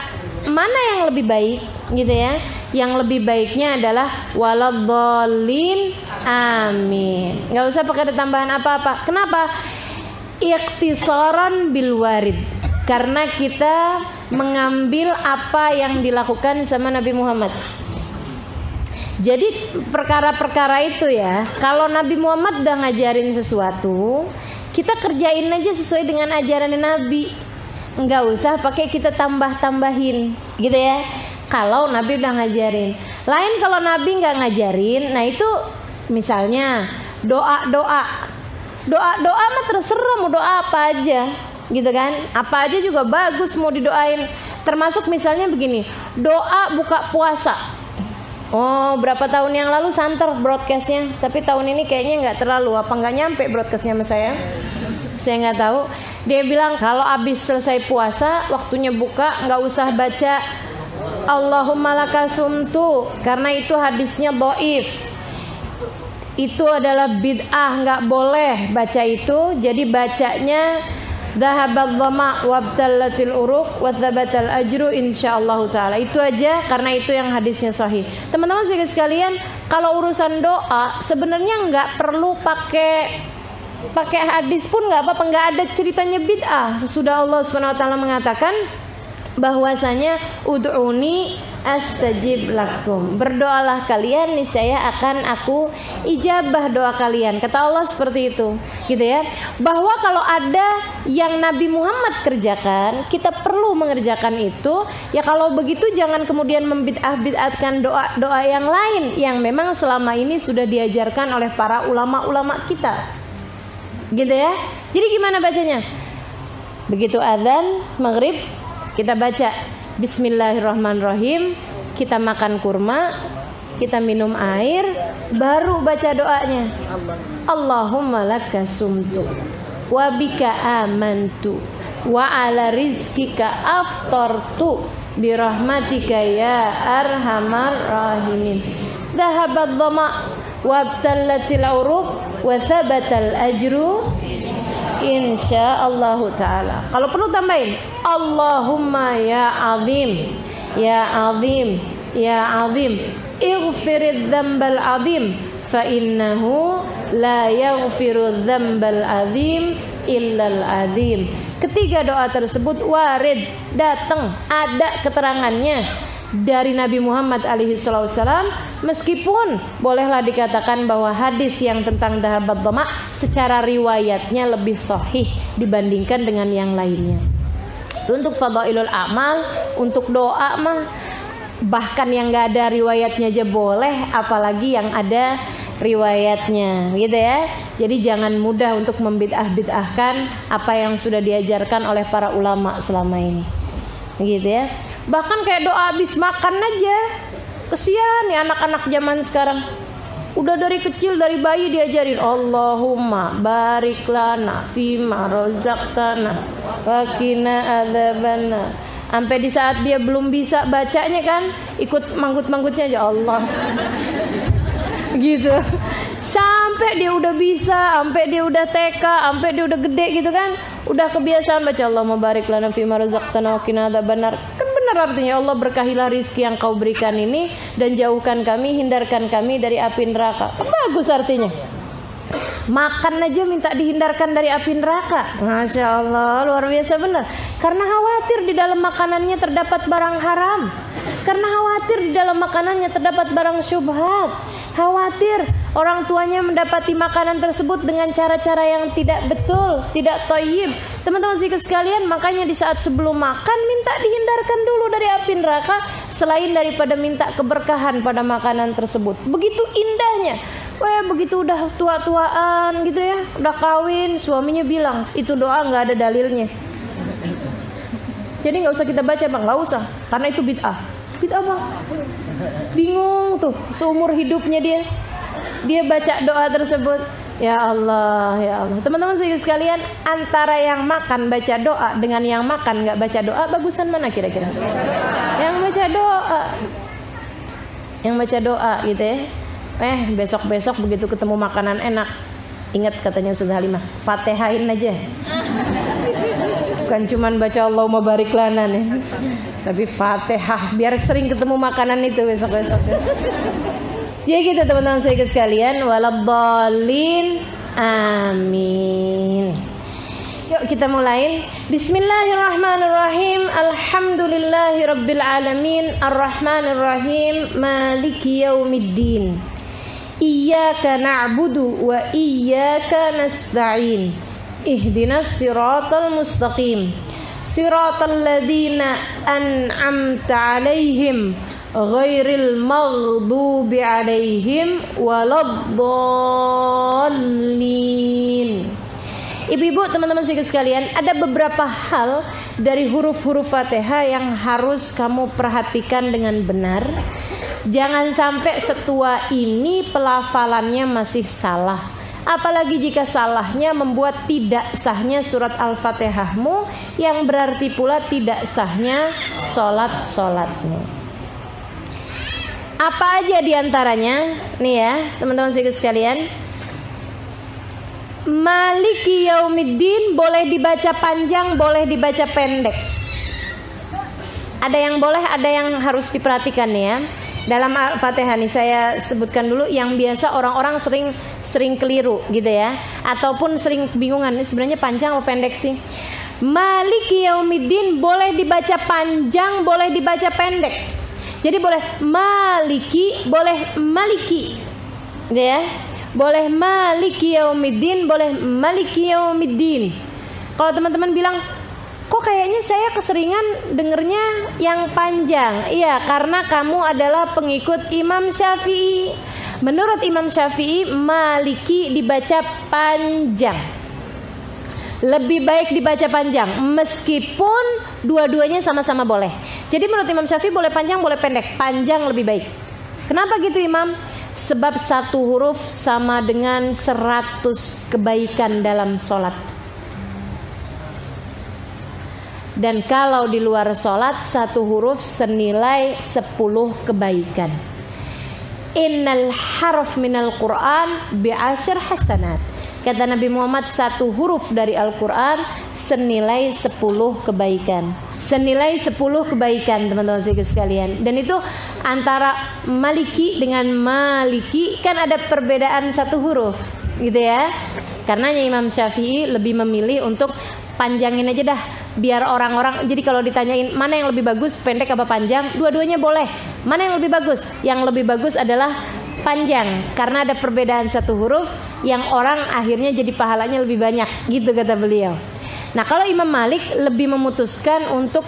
mana yang lebih baik gitu ya, yang lebih baiknya adalah waladdallin amin. Nggak usah pakai tambahan apa-apa. Kenapa? Ikhtisaran bil warid. Karena kita mengambil apa yang dilakukan sama Nabi Muhammad. Jadi perkara-perkara itu ya, kalau Nabi Muhammad udah ngajarin sesuatu, kita kerjain aja sesuai dengan ajaran Nabi. Nggak usah pakai kita tambah-tambahin gitu ya. Kalau Nabi udah ngajarin. Lain kalau Nabi nggak ngajarin, nah itu misalnya doa mah terserah mau doa apa aja gitu kan, apa aja juga bagus mau didoain. Termasuk misalnya begini, doa buka puasa. Oh, berapa tahun yang lalu santer broadcastnya, tapi tahun ini kayaknya nggak terlalu, apa nggak nyampe broadcastnya sama saya nggak tahu. Dia bilang kalau habis selesai puasa waktunya buka nggak usah baca Allahumma lakasumtu, karena itu hadisnya dhaif. Itu adalah bid'ah, nggak boleh baca itu. Jadi bacanya dhahabadh dhama wabtallatil uruq wa thabatal ajru insyaallah taala. Itu aja, karena itu yang hadisnya sahih. Teman-teman sekalian, kalau urusan doa sebenarnya nggak perlu pakai hadis pun nggak apa-apa, nggak ada ceritanya bid'ah. Sudah Allah Subhanahu wa taala mengatakan bahwasanya ud'uni astajib lakum, berdoalah kalian niscaya akan aku ijabah doa kalian. Kata Allah seperti itu gitu ya. Bahwa kalau ada yang Nabi Muhammad kerjakan, kita perlu mengerjakan itu. Ya kalau begitu jangan kemudian membid'ah-bid'ahkan doa-doa yang lain yang memang selama ini sudah diajarkan oleh para ulama-ulama kita. Gitu ya. Jadi gimana bacanya? Begitu azan maghrib kita baca Bismillahirrahmanirrahim, kita makan kurma, kita minum air, baru baca doanya. Allahumma lakasumtu wa bika amantu wa ala rizkika aftartu birahmatika ya arhamar rahimin. Dhahabadh dhama wabtallatil uruq wa thabatal ajru insyaallah taala. Kalau perlu tambahin Allahumma ya azim, ya azim, ya azim, ighfiridz dzambal azim fa innahu la yaghfirudz dzambal azim illal azim. Ketiga doa tersebut warid, datang, ada keterangannya dari Nabi Muhammad alaihissalam, meskipun bolehlah dikatakan bahwa hadis yang tentang dhahabadh dhama secara riwayatnya lebih sahih dibandingkan dengan yang lainnya. Untuk fadailul amal, untuk doa mah bahkan yang gak ada riwayatnya aja boleh, apalagi yang ada riwayatnya gitu ya. Jadi jangan mudah untuk membid'ah-bid'ahkan apa yang sudah diajarkan oleh para ulama selama ini gitu ya. Bahkan kayak doa habis makan aja, kesian nih anak-anak zaman sekarang. Udah dari kecil, dari bayi diajarin Allahumma barik lana fima razaqtana wa qina adzabannar. Sampai di saat dia belum bisa bacanya kan, ikut manggut-manggutnya aja Allah. Gitu. Sampai dia udah bisa, sampai dia udah TK, sampai dia udah gede gitu kan, udah kebiasaan baca Allahumma barik lana fima razaqtana wa qina adzabannar. Kan benar artinya Allah berkahilah rizki yang kau berikan ini dan jauhkan kami, hindarkan kami dari api neraka. Bagus artinya. Makan aja minta dihindarkan dari api neraka. Masya Allah, luar biasa benar. Karena khawatir di dalam makanannya terdapat barang haram. Karena khawatir di dalam makanannya terdapat barang syubhat. Khawatir orang tuanya mendapati makanan tersebut dengan cara-cara yang tidak betul, tidak thayyib. Teman-teman sekalian, makanya di saat sebelum makan minta dihindarkan dulu dari api neraka, selain daripada minta keberkahan pada makanan tersebut. Begitu indahnya. Wah, begitu udah tua-tuaan gitu ya, udah kawin, suaminya bilang itu doa nggak ada dalilnya. Jadi nggak usah kita baca bang, nggak usah, karena itu bid'ah. Bid'ah bang. Bingung tuh seumur hidupnya dia baca doa tersebut. Ya Allah, ya Allah. Teman-teman sekalian, antara yang makan baca doa dengan yang makan nggak baca doa, bagusan mana kira-kira? Yang baca doa. Yang baca doa gitu ya. Besok-besok begitu ketemu makanan enak, ingat katanya Ustaz Halimah, Fatihain aja. Bukan cuman baca Allahumma barik lana nih, tapi Fatihah biar sering ketemu makanan itu besok-besok. Ya gitu teman-teman saya sekalian, waladhdallin, amin. Yuk kita mulai. Bismillahirrahmanirrahim. Alhamdulillahirabbil alamin, arrahmanirrahim, maliki yaumiddin. Iyyaka na'budu wa iyyaka nasta'in. Ihdinas siratal mustaqim. Siratal ladzina an'amta 'alaihim ghairil maghdubi 'alaihim waladdallin. Ibu-ibu, teman-teman sekalian, ada beberapa hal dari huruf-huruf Fatihah yang harus kamu perhatikan dengan benar. Jangan sampai setua ini pelafalannya masih salah. Apalagi jika salahnya membuat tidak sahnya surat Al-Fatihahmu, yang berarti pula tidak sahnya sholat-sholatmu. Apa aja diantaranya? Nih ya teman-teman sekalian, Maliki Yaumiddin boleh dibaca panjang, boleh dibaca pendek. Ada yang boleh, ada yang harus diperhatikan ya. Dalam Al-Fatihah nih saya sebutkan dulu yang biasa orang-orang sering keliru gitu ya, ataupun sering kebingungan ini sebenarnya panjang atau pendek sih. Maliki Yaumiddin boleh dibaca panjang, boleh dibaca pendek. Jadi boleh Maliki, boleh Maliki. Gitu ya. Boleh Maliki Yaumiddin, boleh Maliki Yaumiddin. Kalau teman-teman bilang, kok kayaknya saya keseringan dengernya yang panjang? Iya, karena kamu adalah pengikut Imam Syafi'i. Menurut Imam Syafi'i, Maliki dibaca panjang. Lebih baik dibaca panjang, meskipun dua-duanya sama-sama boleh. Jadi menurut Imam Syafi'i boleh panjang, boleh pendek. Panjang lebih baik. Kenapa gitu Imam? Sebab satu huruf sama dengan 100 kebaikan dalam sholat. Dan kalau di luar sholat, satu huruf senilai 10 kebaikan. Innal harf minal Qur'an bi'asyr hasanat. Kata Nabi Muhammad, satu huruf dari Al-Quran senilai 10 kebaikan. Senilai 10 kebaikan teman-teman sekalian. Dan itu antara Maliki dengan Maliki kan ada perbedaan satu huruf gitu ya. Karena Imam Syafi'i lebih memilih untuk panjangin aja dah, biar orang-orang, jadi kalau ditanyain mana yang lebih bagus, pendek apa panjang, dua-duanya boleh. Mana yang lebih bagus? Yang lebih bagus adalah panjang, karena ada perbedaan satu huruf yang orang akhirnya jadi pahalanya lebih banyak, gitu kata beliau. Nah kalau Imam Malik lebih memutuskan untuk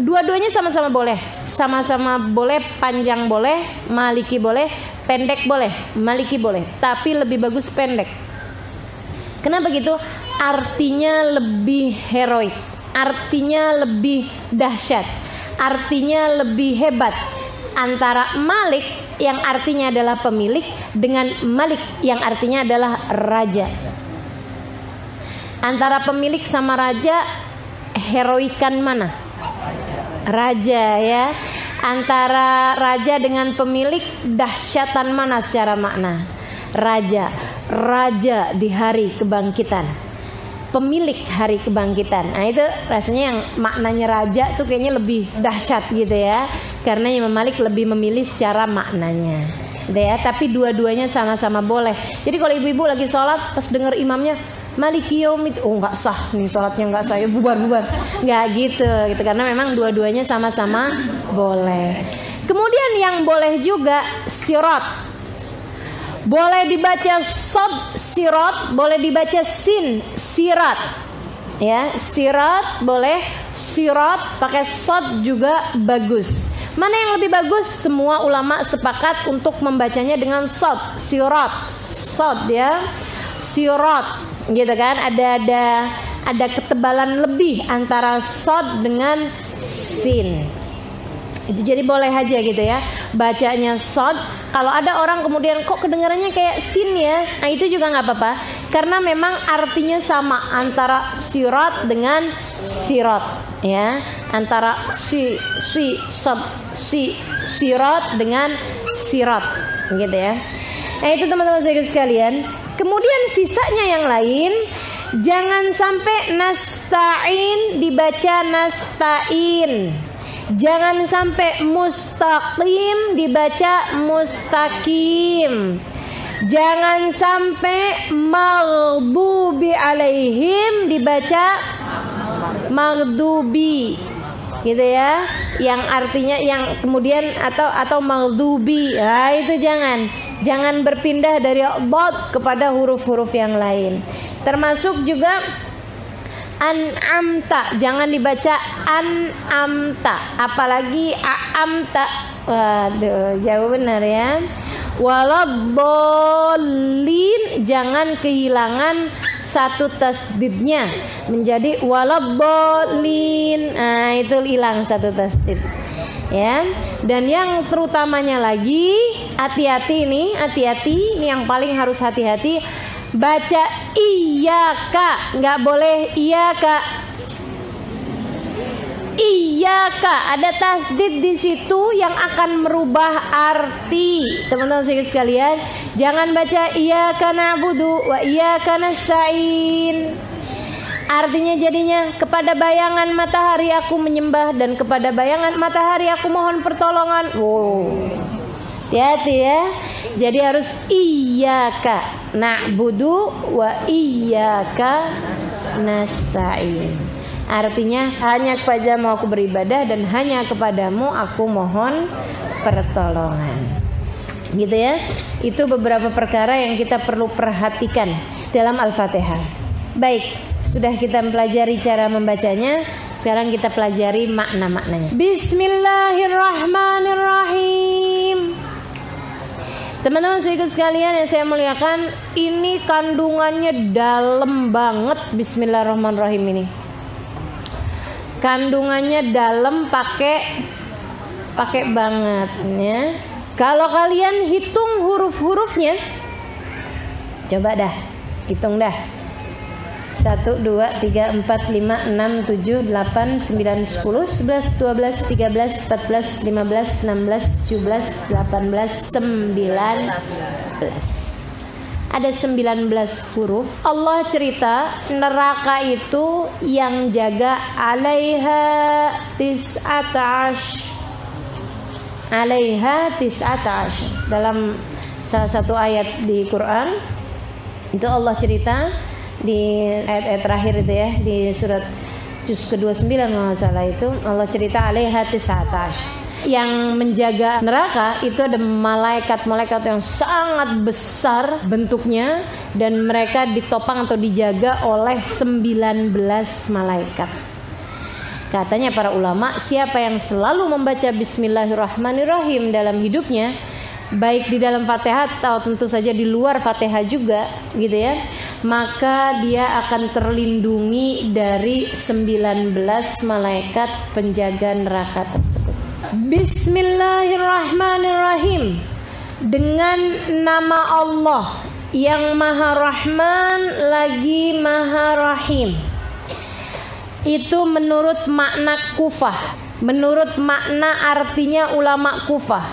dua-duanya sama-sama boleh. Sama-sama boleh, panjang boleh, Maliki boleh, pendek boleh, Maliki boleh. Tapi lebih bagus pendek. Kenapa gitu? Artinya lebih heroik, artinya lebih dahsyat, artinya lebih hebat. Antara Malik yang artinya adalah pemilik dengan Malik yang artinya adalah raja. Antara pemilik sama raja, heroikan mana? Raja ya. Antara raja dengan pemilik, dahsyatan mana secara makna? Raja. Raja di hari kebangkitan, pemilik hari kebangkitan. Nah itu rasanya yang maknanya raja tuh kayaknya lebih dahsyat gitu ya, karena Imam Malik lebih memilih secara maknanya gitu ya. Tapi dua-duanya sama-sama boleh. Jadi kalau ibu-ibu lagi sholat pas dengar imamnya Maliki Yaumid, oh nggak sah nih sholatnya, nggak sah, ya bubar, nggak gitu karena memang dua-duanya sama-sama boleh. Kemudian yang boleh juga sirat, boleh dibaca sod sirat, boleh dibaca sin sirat ya, sirat boleh, sirat pakai sod juga bagus. Mana yang lebih bagus? Semua ulama sepakat untuk membacanya dengan sod, sirat, sod ya, sirat gitu kan, ada ketebalan lebih antara sod dengan sin. Itu jadi boleh aja gitu ya, bacanya sod. Kalau ada orang kemudian kok kedengarannya kayak sin ya, nah itu juga nggak apa-apa, karena memang artinya sama antara sirat dengan sirat ya, antara sirat dengan sirat gitu ya. Nah itu teman-teman sekalian. Kemudian sisanya yang lain, jangan sampai nasta'in dibaca nastain, jangan sampai mustaqim dibaca mustaqim, jangan sampai maghdubi alaihim dibaca maghdubi gitu ya, yang artinya yang kemudian atau maghdubi. Nah itu jangan berpindah dari dhad kepada huruf-huruf yang lain. Termasuk juga an'amta, jangan dibaca an'amta, apalagi a'amta. Waduh, jauh benar ya. Waladhdallin, jangan kehilangan satu tasdidnya menjadi waladhdallin. Nah, itu hilang satu tasdid. Ya. Dan yang terutamanya lagi, hati-hati ini yang paling harus hati-hati, baca iyyaka, enggak boleh iyaka. Iyaka, ada tasdid di situ yang akan merubah arti. Teman-teman sekalian, jangan baca iyyaka na'budu wa iyyaka nasta'in. Artinya jadinya kepada bayangan matahari aku menyembah dan kepada bayangan matahari aku mohon pertolongan. Wow. Hati-hati ya. Jadi harus iyyaka na'budu wa iyyaka nasta'in. Artinya hanya kepadamu aku beribadah dan hanya kepadamu aku mohon pertolongan. Gitu ya. Itu beberapa perkara yang kita perlu perhatikan dalam Al-Fatihah. Baik, sudah kita pelajari cara membacanya. Sekarang kita pelajari makna-maknanya. Bismillahirrahmanirrahim. Teman-teman sekalian yang saya muliakan, ini kandungannya dalam banget. Bismillahirrahmanirrahim ini. Kandungannya dalam, pakai banget ya. Kalau kalian hitung huruf-hurufnya, coba dah hitung dah. 1, 2, 3, 4, 5, 6, 7, 8, 9, 10, 11, 12, 13, 14, 15, 16, 17, 18, 19. Ada 19 huruf. Allah cerita neraka itu yang jaga alaiha tis'atash. Alaiha tis'atash. Dalam salah satu ayat di Quran itu Allah cerita di ayat-ayat terakhir itu ya, di surat juz ke-29 kalau nggak salah, itu Allah cerita alaiha tis'atash. Yang menjaga neraka itu ada malaikat-malaikat yang sangat besar bentuknya, dan mereka ditopang atau dijaga oleh 19 malaikat. Katanya para ulama, siapa yang selalu membaca Bismillahirrahmanirrahim dalam hidupnya, baik di dalam Fatihah atau tentu saja di luar Fatihah juga gitu ya, maka dia akan terlindungi dari 19 malaikat penjaga neraka tersebut. Bismillahirrahmanirrahim. dengan nama Allah yang Maha Rahman lagi Maha Rahim. Itu menurut makna Kufah, menurut makna artinya ulama Kufah,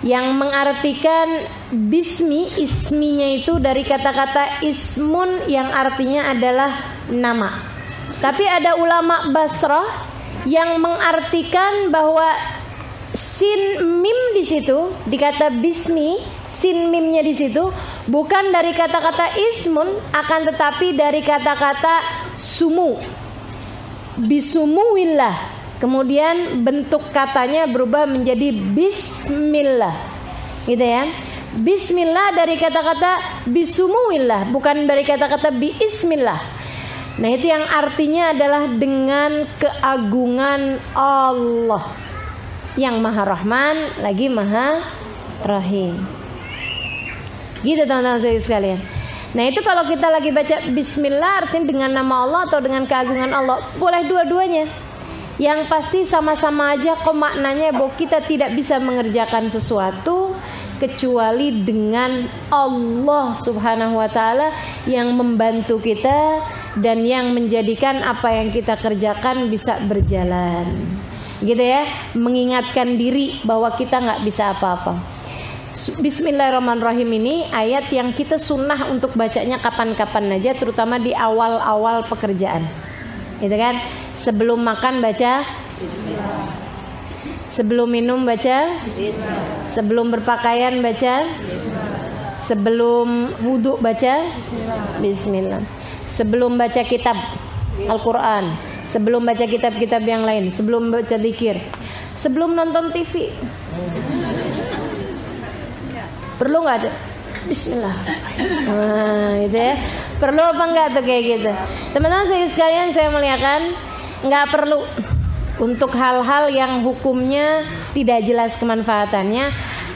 yang mengartikan bismi, isminya itu dari kata-kata ismun yang artinya adalah nama. Tapi ada ulama Basrah yang mengartikan bahwa sin mim di situ, di kata bismi, sin mimnya di situ bukan dari kata-kata ismun, akan tetapi dari kata-kata sumu, bisumuillah. Kemudian bentuk katanya berubah menjadi bismillah, gitu ya. Bismillah dari kata-kata bisumuillah, bukan dari kata-kata biismillah. Nah, itu yang artinya adalah dengan keagungan Allah yang Maha Rahman lagi Maha Rahim. Gitu teman-teman sekalian. Nah, itu kalau kita lagi baca bismillah artinya dengan nama Allah atau dengan keagungan Allah. Boleh dua-duanya. Yang pasti sama-sama aja kok maknanya bahwa kita tidak bisa mengerjakan sesuatu kecuali dengan Allah Subhanahu wa taala yang membantu kita dan yang menjadikan apa yang kita kerjakan bisa berjalan. Gitu ya, mengingatkan diri bahwa kita nggak bisa apa-apa. Bismillahirrahmanirrahim ini ayat yang kita sunnah untuk bacanya kapan-kapan aja, terutama di awal-awal pekerjaan. Gitu kan? Sebelum makan baca Bismillah. Sebelum minum baca Bismillah. Sebelum berpakaian baca Bismillah. Sebelum wudhu baca Bismillah. Bismillah. Sebelum baca kitab Al-Quran, sebelum baca kitab-kitab yang lain, sebelum baca zikir, sebelum nonton TV. Perlu nggak tuh? Bismillah. Nah, gitu ya. Perlu apa enggak tuh kayak gitu? Teman-teman sekalian, saya muliakan, nggak perlu untuk hal-hal yang hukumnya tidak jelas kemanfaatannya,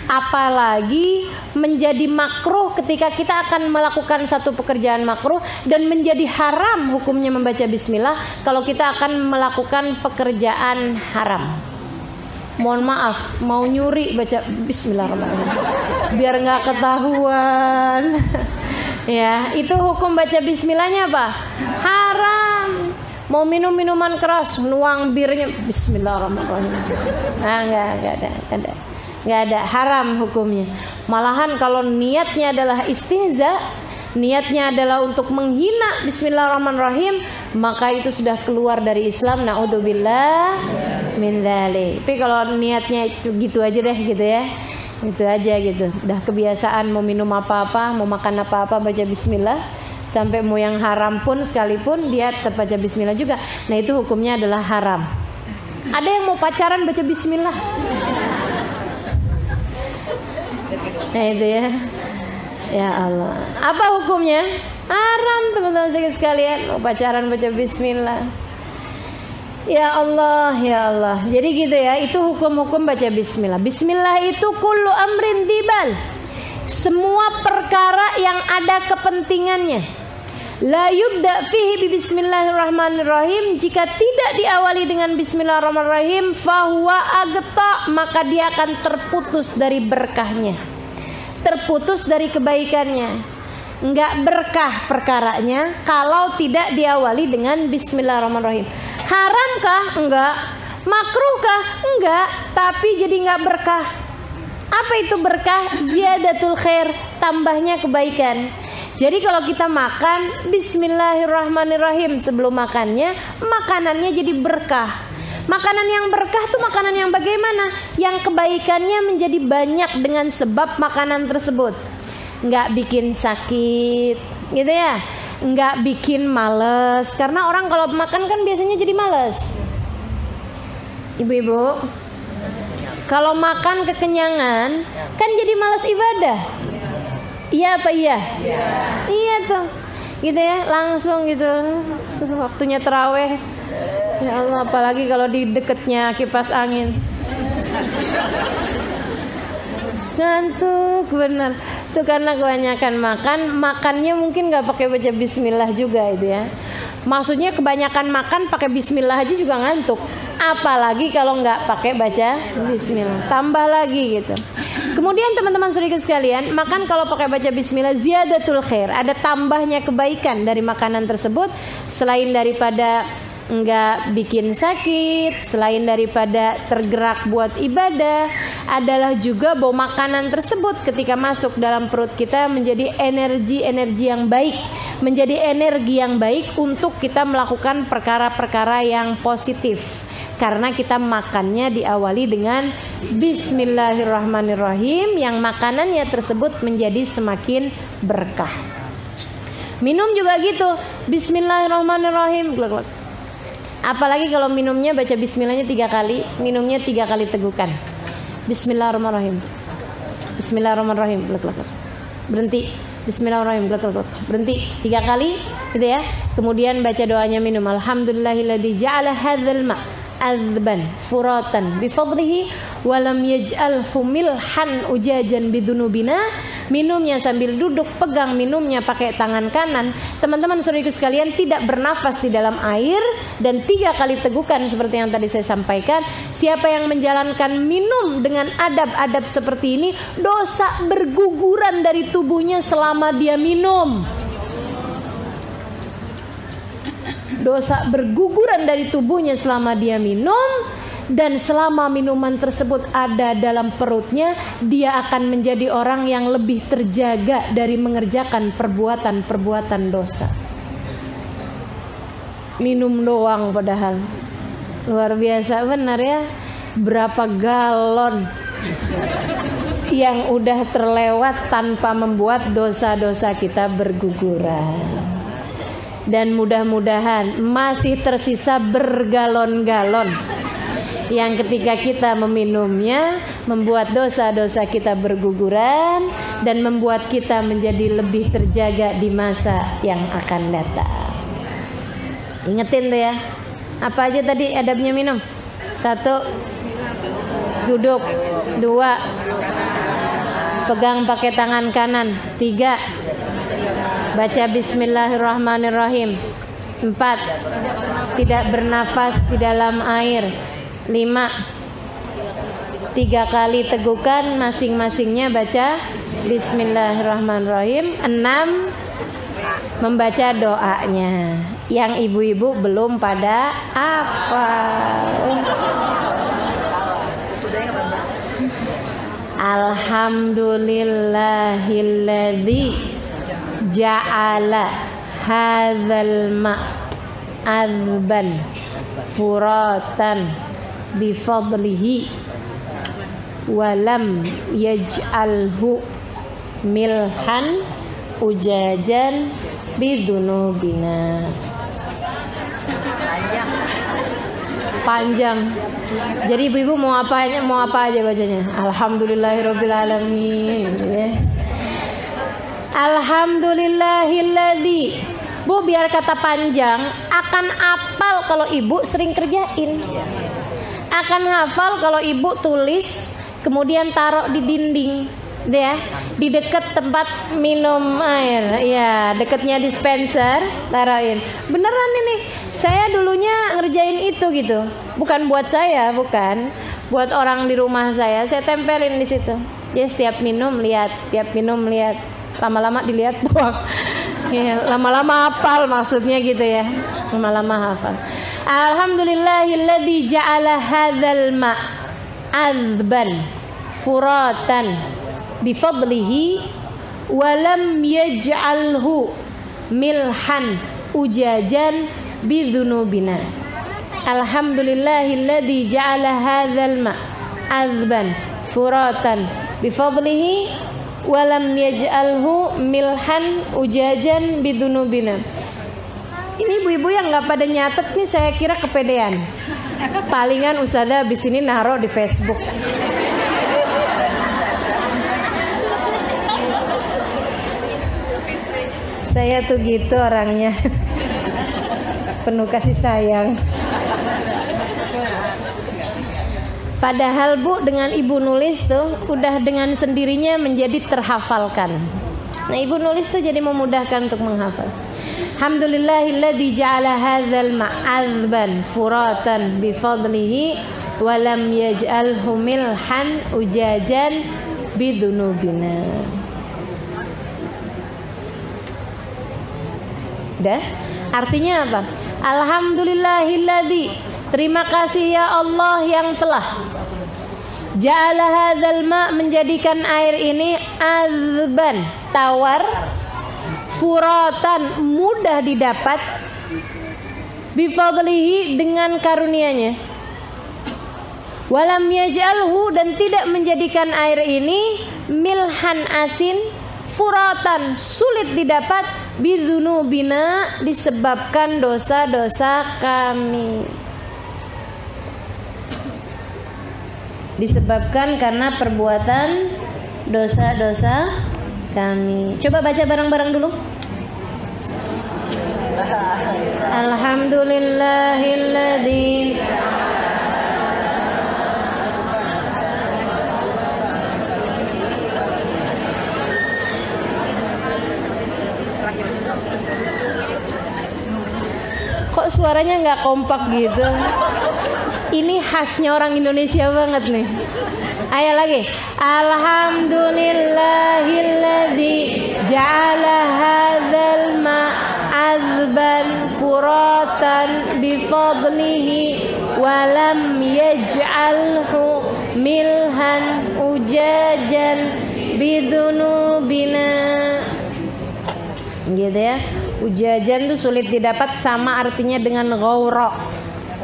apalagi menjadi makruh ketika kita akan melakukan satu pekerjaan makruh dan menjadi haram hukumnya membaca bismillah kalau kita akan melakukan pekerjaan haram. Mohon maaf, mau nyuri baca bismillahirrahmanirrahim biar nggak ketahuan. Ya, itu hukum baca bismillahnya apa? Haram. Mau minum minuman keras, nuang birnya bismillahirrahmanirrahim. Nah, nggak ada, haram hukumnya. Malahan kalau niatnya adalah istihza, niatnya adalah untuk menghina bismillahirrahmanirrahim, maka itu sudah keluar dari Islam. Naudzubillah min dzalik. Tapi kalau niatnya gitu aja deh, gitu ya, gitu aja gitu. Udah kebiasaan mau minum apa-apa, mau makan apa-apa baca bismillah, sampai mau yang haram pun sekalipun dia tetap baca bismillah juga. Nah, itu hukumnya adalah haram. Ada yang mau pacaran baca bismillah. Nah, itu ya. Ya Allah. Apa hukumnya? Haram, teman-teman sekalian. Mau pacaran baca bismillah. Ya Allah, ya Allah. Jadi gitu ya, itu hukum-hukum baca bismillah. Bismillah itu kullu amrin tibal. Semua perkara yang ada kepentingannya. La yubda fihi bismillahirrahmanirrahim. Jika tidak diawali dengan bismillahirrahmanirrahim, fahuwa agta, maka dia akan terputus dari berkahnya, terputus dari kebaikannya. Enggak berkah perkaranya kalau tidak diawali dengan bismillahirrahmanirrahim. Haramkah? Enggak. Makruhkah? Enggak. Tapi jadi enggak berkah. Apa itu berkah? Ziyadatul khair, tambahnya kebaikan. Jadi kalau kita makan bismillahirrahmanirrahim sebelum makannya, makanannya jadi berkah. Makanan yang berkah tuh makanan yang bagaimana? Yang kebaikannya menjadi banyak dengan sebab makanan tersebut. Enggak bikin sakit, gitu ya. Enggak bikin males. Karena orang kalau makan kan biasanya jadi males. Ibu-ibu, kalau makan kekenyangan kan jadi males ibadah. Iya apa iya? Iya tuh, gitu ya, langsung gitu. Waktunya taraweh. Ya Allah, apalagi kalau di deketnya kipas angin. Ngantuk bener. Itu karena kebanyakan makannya mungkin nggak pakai baca bismillah juga itu ya. Maksudnya kebanyakan makan pakai bismillah aja juga ngantuk. Apalagi kalau nggak pakai baca bismillah, tambah lagi gitu. Kemudian teman-teman saudara sekalian, makan kalau pakai baca bismillah ziyadatul khair, ada tambahnya kebaikan dari makanan tersebut. Selain daripada nggak bikin sakit, selain daripada tergerak buat ibadah, adalah juga bahwa makanan tersebut ketika masuk dalam perut kita menjadi energi yang baik, menjadi energi yang baik untuk kita melakukan perkara-perkara yang positif. Karena kita makannya diawali dengan bismillahirrahmanirrahim, yang makanannya tersebut menjadi semakin berkah. Minum juga gitu, bismillahirrahmanirrahim. Apalagi kalau minumnya baca bismillahnya 3 kali, minumnya 3 kali tegukan. Bismillahirrahmanirrahim. Bismillahirrahmanirrahim. Berhenti. Bismillahirrahmanirrahim. Berhenti 3 kali gitu ya. Kemudian baca doanya minum. Alhamdulillahilladzi ja'ala hadzal ma' azban furatan bifadlihi wa lam yaj'alhu milhan ujajan bidunubina. Minumnya sambil duduk, pegang minumnya pakai tangan kanan. Teman-teman saudaraku sekalian, tidak bernafas di dalam air dan 3 kali tegukan seperti yang tadi saya sampaikan. Siapa yang menjalankan minum dengan adab-adab seperti ini, dosa berguguran dari tubuhnya selama dia minum. Dosa berguguran dari tubuhnya selama dia minum. Dan selama minuman tersebut ada dalam perutnya, dia akan menjadi orang yang lebih terjaga dari mengerjakan perbuatan-perbuatan dosa. Minum doang padahal. Luar biasa benar ya. Berapa galon yang udah terlewat tanpa membuat dosa-dosa kita berguguran. Dan mudah-mudahan masih tersisa bergalon-galon yang ketika kita meminumnya membuat dosa-dosa kita berguguran dan membuat kita menjadi lebih terjaga di masa yang akan datang. Ingetin tuh ya. Apa aja tadi adabnya minum? 1, duduk. 2, pegang pakai tangan kanan. 3, baca bismillahirrahmanirrahim. 4, tidak bernafas di dalam air. 5, 3 kali tegukan masing-masingnya baca bismillahirrahmanirrahim. 6, membaca doanya yang ibu-ibu belum pada hafal. Alhamdulillahilladzi ja'ala hadzal ma'adzban furatan bifadlihi walam yaj'alhu milhan ujajan bidunubina. Panjang. Jadi ibu-ibu mau apa aja bacanya. Alhamdulillahirabbil alamin ya. Alhamdulillahilladzi. Bu, biar kata panjang akan apal kalau ibu sering kerjain. Akan hafal kalau ibu tulis kemudian taruh di dinding, ya, di dekat tempat minum air, ya, dekatnya dispenser, taruhin. Beneran ini, saya dulunya ngerjain itu gitu, bukan buat saya, bukan, buat orang di rumah saya tempelin di situ. Ya, setiap minum lihat, tiap minum lihat, lama-lama dilihat doang. Ya, lama-lama hafal maksudnya gitu ya, lama-lama hafal. Alhamdulillahilladzi ja'ala hadzal ma'adzban furatan bifadlihi wa lam yaj'alhu milhan ujajan bidunubina. Alhamdulillahilladzi ja'ala hadzal ma'adzban furatan bifadlihi walam yaj'alhu milhan ujajan bidunubina. Ini ibu-ibu yang nggak pada nyatet nih, saya kira kepedean. Palingan ustazah abis ini naruh di Facebook. Saya tuh gitu orangnya, penuh kasih sayang. Padahal Bu, dengan ibu nulis tuh udah dengan sendirinya menjadi terhafalkan. Nah, ibu nulis tuh jadi memudahkan untuk menghafal. Alhamdulillahilladzi ja'ala hadzal ma'adzban furatan bifadlihi wa lam yaj'alhu milhan ujajan bidunubina. Dah? Artinya apa? Alhamdulillahilladzi, terima kasih ya Allah yang telah ja'ala hadzal ma', menjadikan air ini azban, tawar, furatan, mudah didapat, bifadlihi, dengan karunia-Nya, walam yaj'alhu, dan tidak menjadikan air ini milhan, asin, furatan, sulit didapat, bidzunubina, disebabkan dosa-dosa kami, disebabkan karena perbuatan dosa-dosa kami. Coba baca bareng-bareng dulu. Alhamdulillahilladzi kok suaranya nggak kompak gitu. Ini khasnya orang Indonesia banget nih. Ayo lagi. Alhamdulillahilladzi ja'ala hadzal ma'adzban furatan bifadlihi wa lam yaj'alhu milhan ujajan bidunubina. Gitu ya. Ujajan itu sulit didapat, sama artinya dengan ghaura.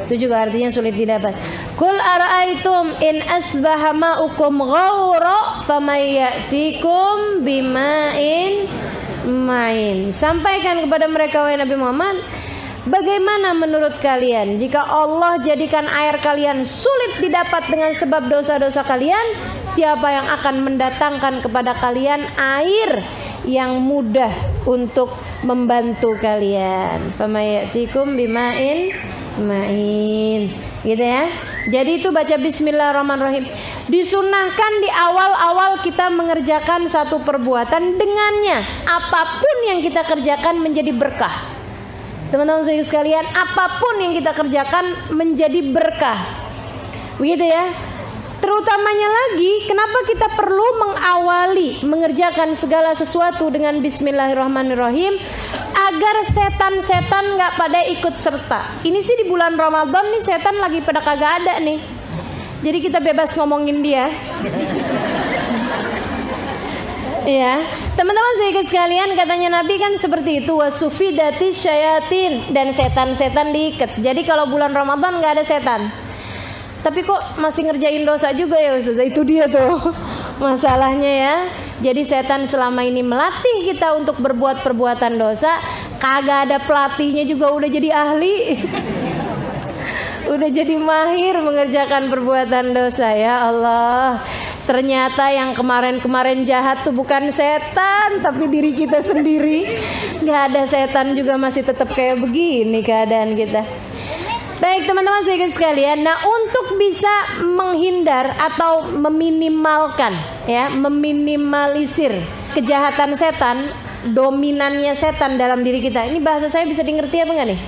Itu juga artinya sulit didapat. Qul ara'aitum in asbaha ma'ukum ghaura famay ya'tikum bima'in ma'in. Sampaikan kepada mereka wahai Nabi Muhammad, bagaimana menurut kalian jika Allah jadikan air kalian sulit didapat dengan sebab dosa-dosa kalian? Siapa yang akan mendatangkan kepada kalian air yang mudah untuk membantu kalian? Famay ya'tikum bima'in ma'in, gitu ya. Jadi itu baca bismillahirrahmanirrahim. Disunahkan di awal-awal kita mengerjakan satu perbuatan, dengannya apapun yang kita kerjakan menjadi berkah. Teman-teman sekalian, apapun yang kita kerjakan menjadi berkah, begitu ya. Terutamanya lagi, kenapa kita perlu mengawali mengerjakan segala sesuatu dengan bismillahirrahmanirrahim? Agar setan-setan gak pada ikut serta. Ini sih di bulan Ramadan nih setan lagi pada kagak ada nih. Jadi kita bebas ngomongin dia. Ya, teman-teman sekalian, katanya Nabi kan seperti itu, wasufidati syayatin, dan setan-setan diikat. Jadi kalau bulan Ramadan gak ada setan. Tapi kok masih ngerjain dosa juga ya Ustaz? Itu dia tuh masalahnya ya. Jadi setan selama ini melatih kita untuk berbuat perbuatan dosa, kagak ada pelatihnya juga udah jadi ahli. Udah jadi mahir mengerjakan perbuatan dosa, ya Allah. Ternyata yang kemarin-kemarin jahat tuh bukan setan, tapi diri kita sendiri. Gak ada setan juga masih tetap kayak begini keadaan kita. Baik teman-teman sekalian, nah untuk bisa menghindar atau meminimalkan, ya, meminimalisir kejahatan setan, dominannya setan dalam diri kita. Ini bahasa saya bisa dimengerti apa enggak nih?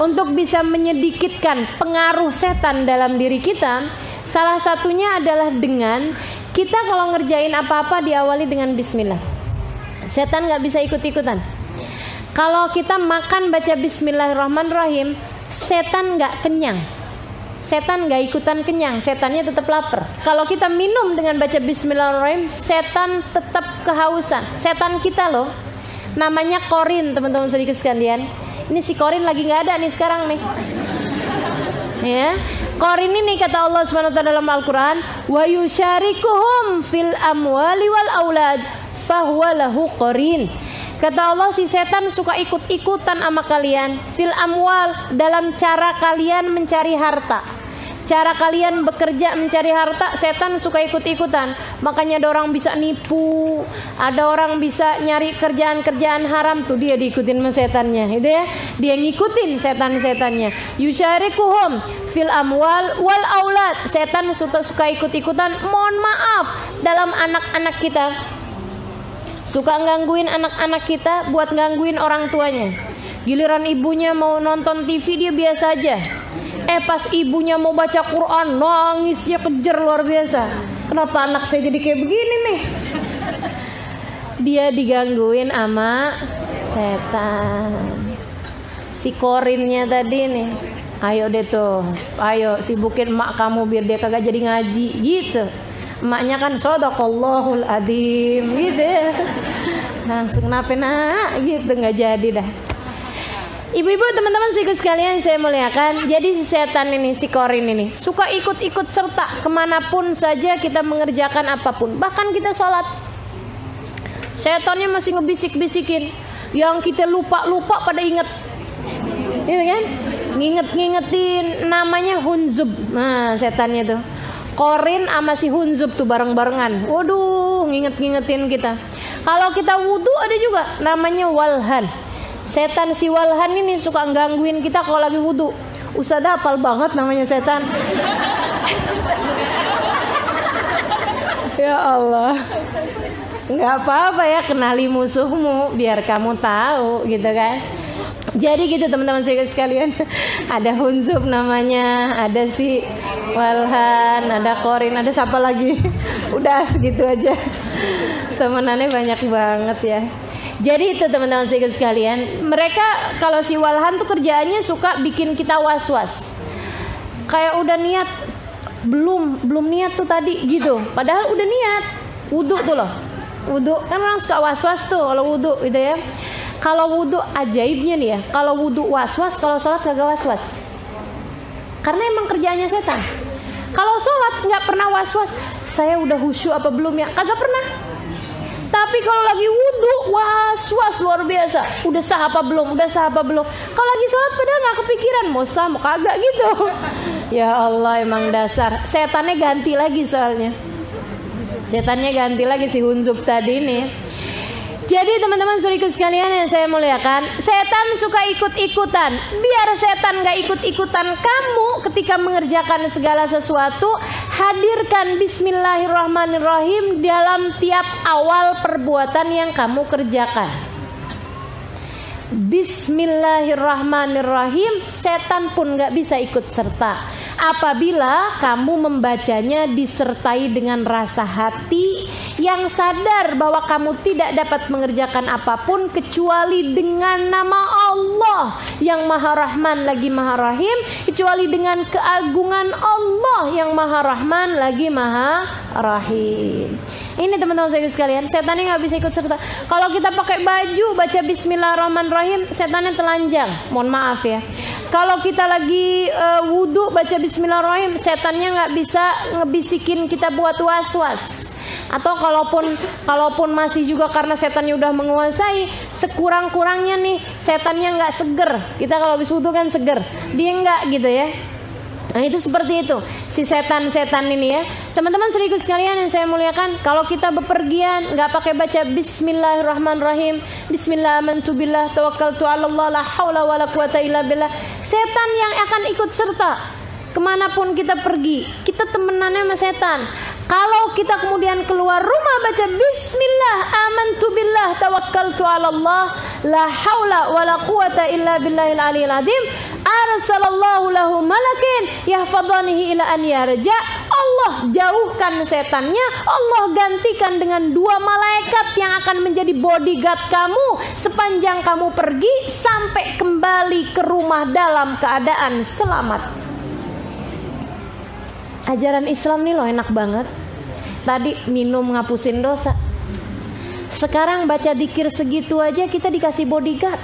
Untuk bisa menyedikitkan pengaruh setan dalam diri kita, salah satunya adalah dengan kita kalau ngerjain apa-apa diawali dengan bismillah. Setan nggak bisa ikut-ikutan. Kalau kita makan baca bismillahirrahmanirrahim, setan nggak kenyang, setan nggak ikutan kenyang, setannya tetap lapar. Kalau kita minum dengan baca bismillahirrahmanirrahim, setan tetap kehausan. Setan kita loh, namanya korin, teman-teman sedikit sekalian. Ini si korin lagi nggak ada nih sekarang nih, ya. Korin ini kata Allah SWT dalam Al-Quran, wa yusyarikuhum fil amwali wal aulad fahuwa lahu korin. Kata Allah, si setan suka ikut-ikutan sama kalian fil amwal, dalam cara kalian mencari harta, cara kalian bekerja mencari harta, setan suka ikut-ikutan. Makanya ada orang bisa nipu, ada orang bisa nyari kerjaan-kerjaan haram, tuh dia diikutin sama setannya, gitu ya. Dia ngikutin setan-setannya. Yusyarikuhum fil amwal wal aulad, setan suka ikut-ikutan, mohon maaf, dalam anak-anak kita. Suka gangguin anak-anak kita buat gangguin orang tuanya. Giliran ibunya mau nonton TV dia biasa aja. Pas ibunya mau baca Quran, nangisnya kejer luar biasa. Kenapa anak saya jadi kayak begini nih? Dia digangguin sama setan. Si korinnya tadi nih, ayo deh tuh, ayo sibukin emak kamu biar dia kagak jadi ngaji gitu. Emaknya kan shadaqallahul adzim gitu. Langsung kenapa nak gitu, nggak jadi dah. Ibu-ibu, teman-teman sikut sekalian saya muliakan. Jadi si setan ini, si korin ini suka ikut-ikut serta kemanapun saja kita mengerjakan apapun. Bahkan kita sholat, setannya masih ngebisik-bisikin. Yang kita lupa pada inget, gitu kan? Ngingetin namanya Hunzub. Nah setannya tuh korin sama si Hunzub tuh bareng-barengan. Waduh, ngingetin kita. Kalau kita wudu ada juga namanya Walhan. Setan si Walhan ini suka gangguin kita kalau lagi wudu. Ustadzah hafal banget namanya setan. Ya Allah. Nggak apa-apa ya, kenali musuhmu biar kamu tahu gitu kan. Jadi gitu teman-teman sekalian. Ada Hunzub namanya, ada si Walhan, ada Korin, ada siapa lagi. Udah segitu aja. Temenannya banyak banget ya. Jadi itu teman-teman sekalian, mereka kalau si Walhan tuh kerjaannya suka bikin kita was-was. Kayak udah niat, belum niat tuh tadi gitu. Padahal udah niat. Wudu tuh loh. Wudu kan orang suka was-was tuh kalau wudu gitu ya. Kalau wudu ajaibnya nih ya, kalau wudu was-was, kalau sholat kagak was-was. Karena emang kerjaannya setan. Kalau sholat nggak pernah was-was, saya udah khusyuk apa belum ya? Kagak pernah. Tapi kalau lagi wudu was-was luar biasa. Udah sah apa belum? Udah sah apa belum? Kalau lagi sholat padahal nggak kepikiran mau sah mau kagak gitu. Ya Allah, emang dasar setannya ganti lagi soalnya. Setannya ganti lagi si Hunzub tadi nih. Jadi teman-teman suriku sekalian yang saya muliakan, setan suka ikut-ikutan. Biar setan gak ikut-ikutan kamu ketika mengerjakan segala sesuatu, hadirkan bismillahirrahmanirrahim dalam tiap awal perbuatan yang kamu kerjakan. Bismillahirrahmanirrahim, setan pun gak bisa ikut serta apabila kamu membacanya disertai dengan rasa hati yang sadar bahwa kamu tidak dapat mengerjakan apapun kecuali dengan nama Allah yang Maha Rahman lagi Maha Rahim, kecuali dengan keagungan Allah yang Maha Rahman lagi Maha Rahim. Ini teman-teman saya sekalian, setannya nggak bisa ikut serta. Kalau kita pakai baju baca Bismillahirrahmanirrahim, setannya telanjang. Mohon maaf ya. Kalau kita lagi wudu baca Bismillahirrahmanirrahim, setannya nggak bisa ngebisikin kita buat was-was. Atau kalaupun masih juga karena setannya udah menguasai, sekurang-kurangnya nih setannya nggak seger. Kita kalau habis wudu kan seger, dia nggak gitu ya. Nah itu seperti itu si setan-setan ini ya. Teman-teman serius sekalian yang saya muliakan, kalau kita bepergian nggak pakai baca Bismillahirrahmanirrahim, Bismillah amantu billah tawakkaltu 'ala Allah la haula wala quwata illa billah, setan yang akan ikut serta kemanapun kita pergi. Kita temenannya sama setan. Kalau kita kemudian keluar rumah baca Bismillah amantu billah tawakkaltu 'ala Allah la haula wala quwata illa billahil aliyil azim, arsalallahu lahu malakin yahfadhanihi ila an yarja. Allah jauhkan setannya, Allah gantikan dengan 2 malaikat yang akan menjadi bodyguard kamu sepanjang kamu pergi sampai kembali ke rumah dalam keadaan selamat. Ajaran Islam nih loh enak banget. Tadi minum ngapusin dosa, sekarang baca dzikir segitu aja kita dikasih bodyguard,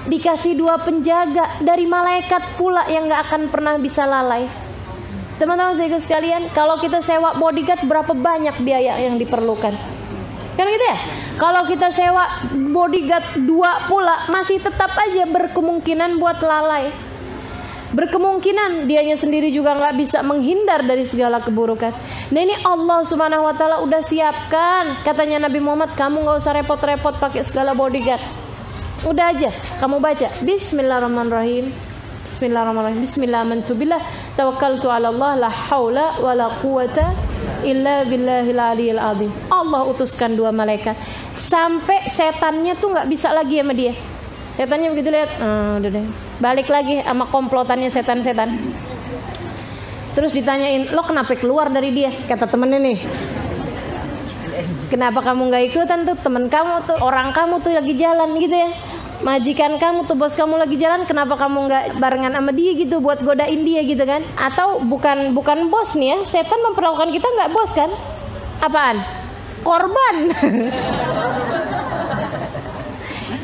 dikasih 2 penjaga dari malaikat pula yang gak akan pernah bisa lalai. Teman-teman sekalian, kalau kita sewa bodyguard berapa banyak biaya yang diperlukan? Kan gitu ya? Kalau kita sewa bodyguard 2 pula masih tetap aja berkemungkinan buat lalai. Berkemungkinan dianya sendiri juga nggak bisa menghindar dari segala keburukan. Nah ini Allah Subhanahu Wa Taala udah siapkan. Katanya Nabi Muhammad, kamu nggak usah repot-repot pakai segala bodyguard. Udah aja kamu baca Bismillahirrahmanirrahim, Bismillahirrahmanirrahim, Bismillah amantu billah tawakkaltu 'ala Allah la haula wala quwata illa billahil aliyil azim. Allah utuskan 2 malaikat sampai setannya tuh nggak bisa lagi sama dia. Setannya begitu lihat, udah deh, balik lagi sama komplotannya setan-setan. Terus ditanyain, lo kenapa keluar dari dia? Kata temennya nih, kenapa kamu nggak ikutan tuh? Temen kamu tuh, orang kamu tuh lagi jalan gitu ya, majikan kamu tuh, bos kamu lagi jalan, kenapa kamu nggak barengan sama dia gitu buat godain dia gitu kan? Atau bukan bos nih ya, setan memperlakukan kita nggak bos kan? Apaan? Korban.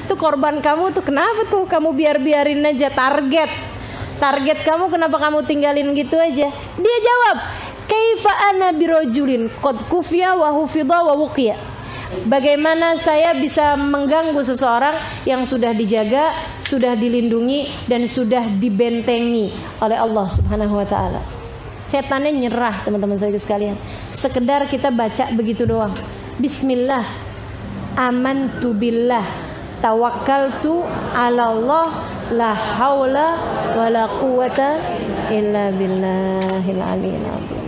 Itu korban kamu tuh, kenapa tuh kamu biarin aja target kamu, kenapa kamu tinggalin gitu aja? Dia jawab, kaifa ana birojulin qad kufiya wa hufidha wa wuqiya. Bagaimana saya bisa mengganggu seseorang yang sudah dijaga, sudah dilindungi, dan sudah dibentengi oleh Allah Subhanahu wa taala. Setannya nyerah, teman-teman saya sekalian. Sekedar kita baca begitu doang. Bismillah, amantu billah, tawakkaltu 'ala Allah, la haula wala quwata illa billahil aliyil azim.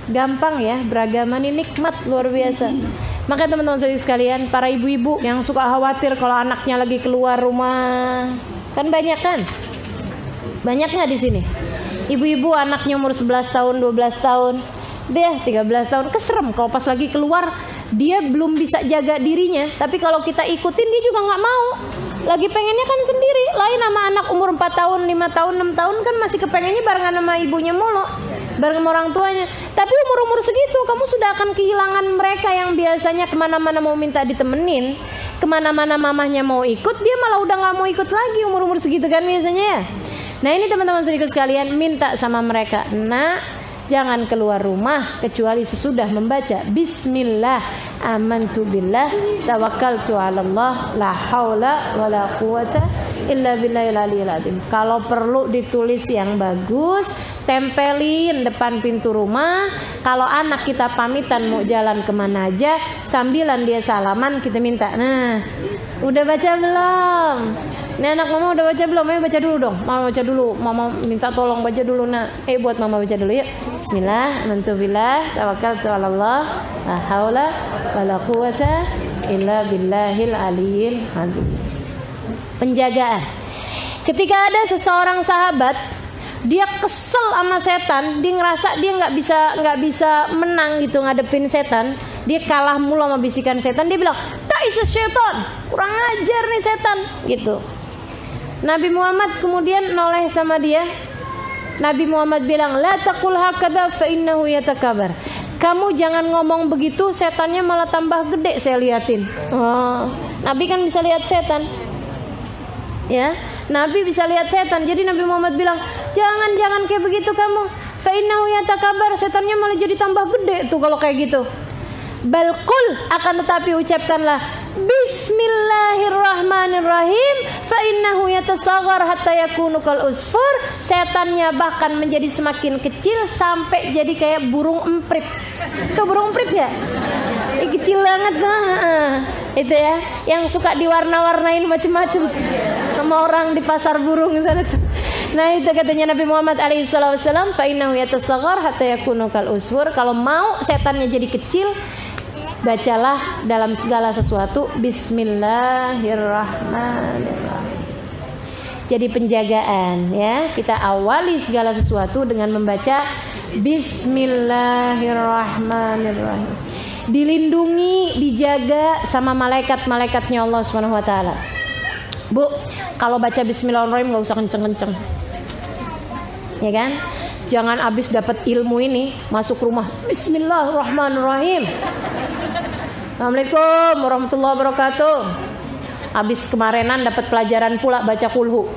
Gampang ya, beragama ini nikmat luar biasa. Maka teman-teman saudara sekalian, para ibu-ibu yang suka khawatir kalau anaknya lagi keluar rumah, kan banyak kan? Banyak nggak di sini? Ibu-ibu anaknya umur 11 tahun, 12 tahun, dia 13 tahun, keserem kalau pas lagi keluar dia belum bisa jaga dirinya. Tapi kalau kita ikutin dia juga nggak mau. Lagi pengennya kan sendiri. Lain sama anak umur 4 tahun, 5 tahun, 6 tahun kan masih kepengennya barengan sama ibunya mulu, bareng sama orang tuanya. Tapi umur-umur segitu kamu sudah akan kehilangan mereka yang biasanya kemana-mana mau minta ditemenin, kemana-mana mamahnya mau ikut, dia malah udah nggak mau ikut lagi umur-umur segitu kan biasanya ya. Nah ini teman-teman sedikit sekalian, minta sama mereka, nak, jangan keluar rumah kecuali sesudah membaca Bismillah, amantu billah, tawakkaltu 'ala Allah, la haula wala quwata illa billahil aliyil azim. Kalau perlu ditulis yang bagus, tempelin depan pintu rumah. Kalau anak kita pamitan mau jalan kemana aja, sambilan dia salaman kita minta, nah, udah baca belum? Nih anak mama udah baca belum? Ayo baca dulu dong. Mama baca dulu. Mama minta tolong baca dulu nak. Buat mama baca dulu yuk. Bismillah, amantu billah, tawakkaltu 'ala Allah, la haula wala quwata illa billahil aliyil azim. Penjagaan. Ketika ada seseorang sahabat, dia kesel sama setan, dia ngerasa dia nggak bisa menang gitu ngadepin setan. Dia kalah mulu sama bisikan setan. Dia bilang, "Ta'isa setan, kurang ajar nih setan," gitu. Nabi Muhammad kemudian noleh sama dia. Nabi Muhammad bilang, la taqul hakadha fa innahu yatakabar. Kamu jangan ngomong begitu, setannya malah tambah gede, saya liatin. Nabi kan bisa lihat setan. Ya, Nabi bisa lihat setan. Jadi Nabi Muhammad bilang, jangan kayak begitu kamu. Fa innahu yatakabar, setannya malah jadi tambah gede tuh kalau kayak gitu. Balqul, akan tetapi ucapkanlah Bismillahirrahmanirrahim, fa innahu yatasaghar hatta yakunu kal usfur. Setannya bahkan menjadi semakin kecil sampai jadi kayak burung emprit. Tuh burung emprit enggak? Kecil banget itu ya, yang suka diwarna-warnain macam-macam sama orang di pasar burung sana tuh. Nah itu katanya Nabi Muhammad alaihissalam, fa innahu yatasaghar hatta yakunu kal usfur. Kalau mau setannya jadi kecil, bacalah dalam segala sesuatu Bismillahirrahmanirrahim. Jadi penjagaan ya, kita awali segala sesuatu dengan membaca Bismillahirrahmanirrahim. Dilindungi, dijaga sama malaikat-malaikatnya Allah Subhanahu wa taala. Bu, kalau baca Bismillahirrahmanirrahim nggak usah kenceng-kenceng, ya kan? Jangan abis dapat ilmu ini masuk rumah Bismillahirrahmanirrahim, Assalamualaikum warahmatullahi wabarakatuh. Abis kemarinan dapat pelajaran pula baca kulhu.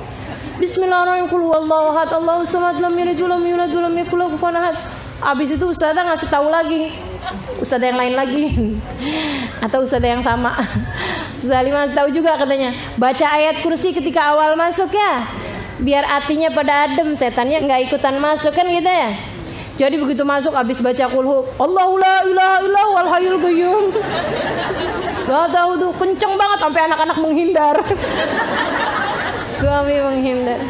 Bismillahirrahmanirrahim, qul huwallahu ahad, Allahus samad, lam yalid walam yulad walam yakul lahu kufuwan ahad. Abis itu ustazah ngasih tahu lagi, ustazah yang lain lagi, atau ustazah yang sama. Ustazah Halimah tahu juga katanya, baca ayat kursi ketika awal masuk ya, biar hatinya pada adem, setannya nggak ikutan masuk kan gitu ya. Jadi begitu masuk habis baca kulhu, Allahu la ilaha illallah wal hayyul qayyum. Gak tahu tuh kenceng banget sampai anak-anak menghindar. Suami menghindar.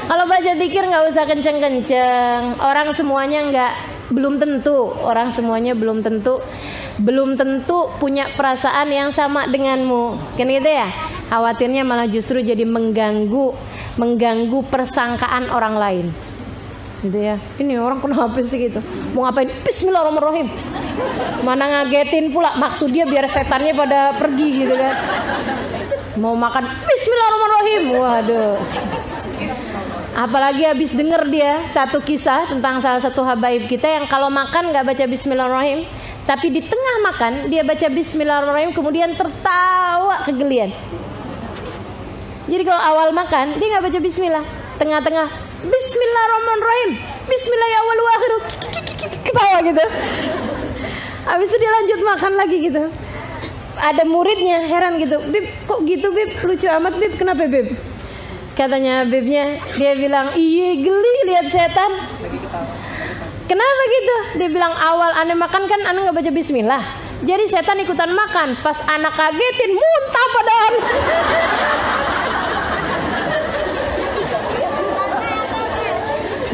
Kalau baca zikir nggak usah kenceng-kenceng. Orang semuanya belum tentu punya perasaan yang sama denganmu. Kan gitu ya. Khawatirnya malah justru jadi mengganggu persangkaan orang lain. Gitu ya. Ini orang kenapa sih gitu? Mau ngapain? Bismillahirrahmanirrahim. Mana ngagetin pula, maksud dia biar setannya pada pergi gitu kan. Mau makan bismillahirrahmanirrahim. Waduh. Apalagi habis denger dia satu kisah tentang salah satu habaib kita yang kalau makan nggak baca bismillahirrahmanirrahim, tapi di tengah makan dia baca bismillahirrahmanirrahim kemudian tertawa kegelian. Jadi kalau awal makan dia nggak baca bismillah, tengah-tengah bismillahirrahmanirrahim, bismillah ya awal wa akhiru, ketawa gitu. Habis itu dia lanjut makan lagi gitu. Ada muridnya heran gitu, Bib kok gitu Bib, lucu amat Bib, kenapa Bib? Katanya Bibnya, dia bilang, iya geli lihat setan. Kenapa gitu? Dia bilang awal aneh makan kan aneh nggak baca bismillah, jadi setan ikutan makan. Pas anak kagetin muntah padahal.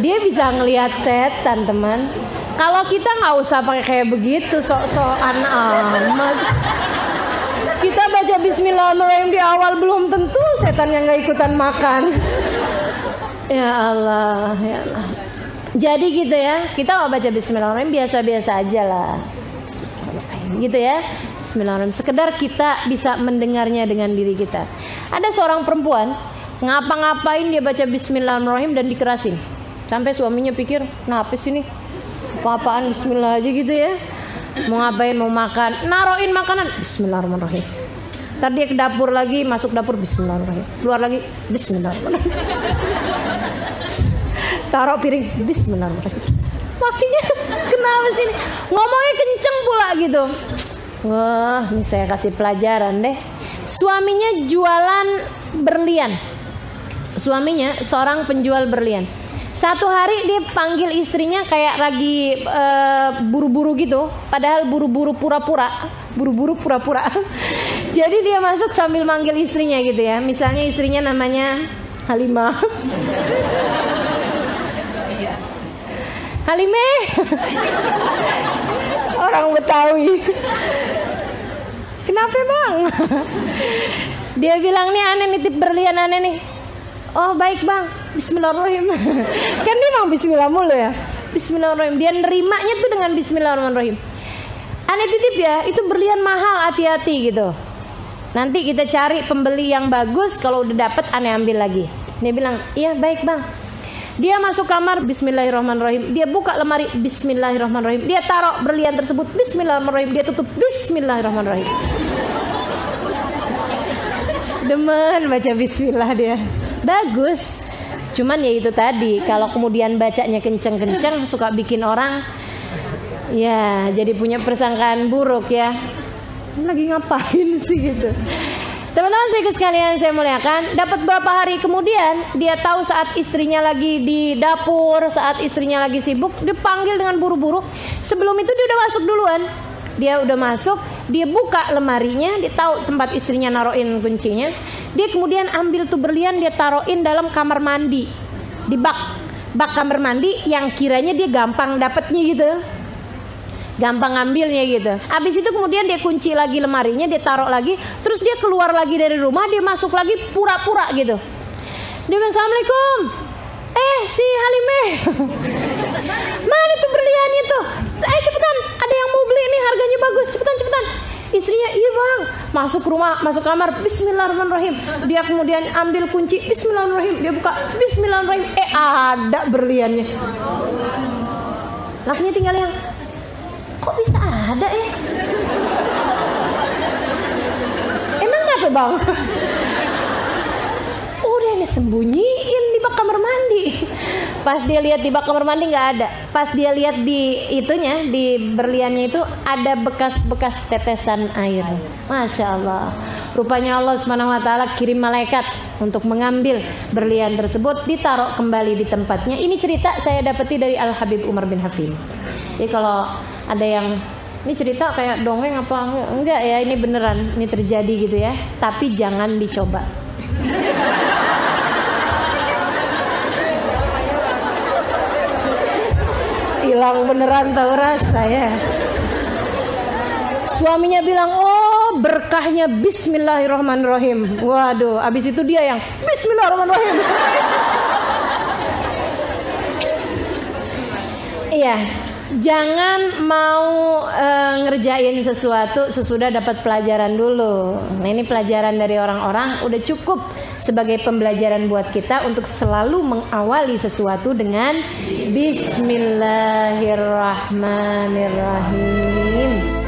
Dia bisa ngelihat setan teman. Kalau kita nggak usah pakai kayak begitu sok-sokan amat. Kita baca bismillahirrahmanirrahim di awal belum tentu setan yang nggak ikutan makan. Ya Allah, ya Allah. Jadi gitu ya, kita nggak baca bismillahirrahmanirrahim, biasa-biasa aja lah. Gitu ya, bismillahirrahmanirrahim. Sekedar kita bisa mendengarnya dengan diri kita. Ada seorang perempuan ngapa-ngapain dia baca bismillahirrahmanirrahim dan dikerasin. Sampai suaminya pikir, kenapa sih nih? Apa-apaan bismillah aja gitu ya. Mau ngapain, mau makan, naroin makanan bismillahirrahmanirrahim. Ntar dia ke dapur lagi, masuk dapur bismillahirrahmanirrahim, keluar lagi bismillahirrahmanirrahim. Taruh piring bismillahirrahmanirrahim. Makinya kenapa sih ini? Ngomongnya kenceng pula gitu. Wah, ini saya kasih pelajaran deh. Suaminya jualan berlian. Suaminya seorang penjual berlian. Satu hari dia panggil istrinya kayak lagi buru-buru gitu, padahal buru-buru pura-pura. Jadi dia masuk sambil manggil istrinya gitu ya. Misalnya istrinya namanya Halimah. Halimeh. Orang Betawi. Kenapa bang? Dia bilang nih aneh nitip berlian aneh nih. Oh baik bang, bismillahirrahmanirrahim. Kan dia mau bismillah mulu ya. Bismillahirrahmanirrahim. Dia nerimanya tuh dengan bismillahirrahmanirrahim. Aneh titip ya, itu berlian mahal, hati-hati gitu. Nanti kita cari pembeli yang bagus, kalau udah dapet aneh ambil lagi. Dia bilang, iya baik bang. Dia masuk kamar, bismillahirrahmanirrahim. Dia buka lemari, bismillahirrahmanirrahim. Dia taruh berlian tersebut, bismillahirrahmanirrahim. Dia tutup, bismillahirrahmanirrahim. Demen baca bismillah dia. Bagus. Cuman ya itu tadi, kalau kemudian bacanya kenceng-kenceng suka bikin orang ya jadi punya persangkaan buruk ya. Lagi ngapain sih gitu. Teman-teman sekalian saya muliakan, dapat berapa hari kemudian dia tahu saat istrinya lagi di dapur, saat istrinya lagi sibuk, dia panggil dengan buru-buru. Sebelum itu dia udah masuk duluan. Dia udah masuk, dia buka lemarinya, dia tahu tempat istrinya naruhin kuncinya. Dia kemudian ambil tuh berlian, dia taruhin dalam kamar mandi. Di bak kamar mandi yang kiranya dia gampang dapetnya gitu. Gampang ngambilnya gitu. Habis itu kemudian dia kunci lagi lemarinya, dia taruh lagi, terus dia keluar lagi dari rumah, dia masuk lagi pura-pura gitu. Dia bilang, "Assalamualaikum. Si Halimeh. Mana tuh berliannya tuh? Cepetan, ada yang mau beli ini, harganya bagus, cepetan." Istrinya, iya bang. Masuk rumah, masuk kamar, bismillahirrahmanirrahim. Dia kemudian ambil kunci, bismillahirrahmanirrahim. Dia buka, bismillahirrahmanirrahim. Ada berliannya. Lakinya tinggal yang, kok bisa ada ya? Emang kenapa bang? Udah ini sembunyiin di bak kamar mandi. Pas dia lihat di bak kamar mandi nggak ada. Pas dia lihat di itunya, di berliannya itu ada bekas-bekas tetesan air. Masya Allah. Rupanya Allah Subhanahu Wa Taala kirim malaikat untuk mengambil berlian tersebut, ditaruh kembali di tempatnya. Ini cerita saya dapati dari Al Habib Umar bin Hafim. Jadi kalau ada yang ini cerita kayak dongeng apa enggak ya, ini beneran, ini terjadi gitu ya. Tapi jangan dicoba. Hilang beneran tahu rasa ya. Suaminya bilang, oh Oh, berkahnya bismillahirrahmanirrahim. Waduh, abis itu dia yang bismillahirrahmanirrahim. Iya, jangan mau ngerjain sesuatu sesudah dapat pelajaran dulu. Nah, ini pelajaran dari orang-orang udah cukup sebagai pembelajaran buat kita untuk selalu mengawali sesuatu dengan bismillahirrahmanirrahim.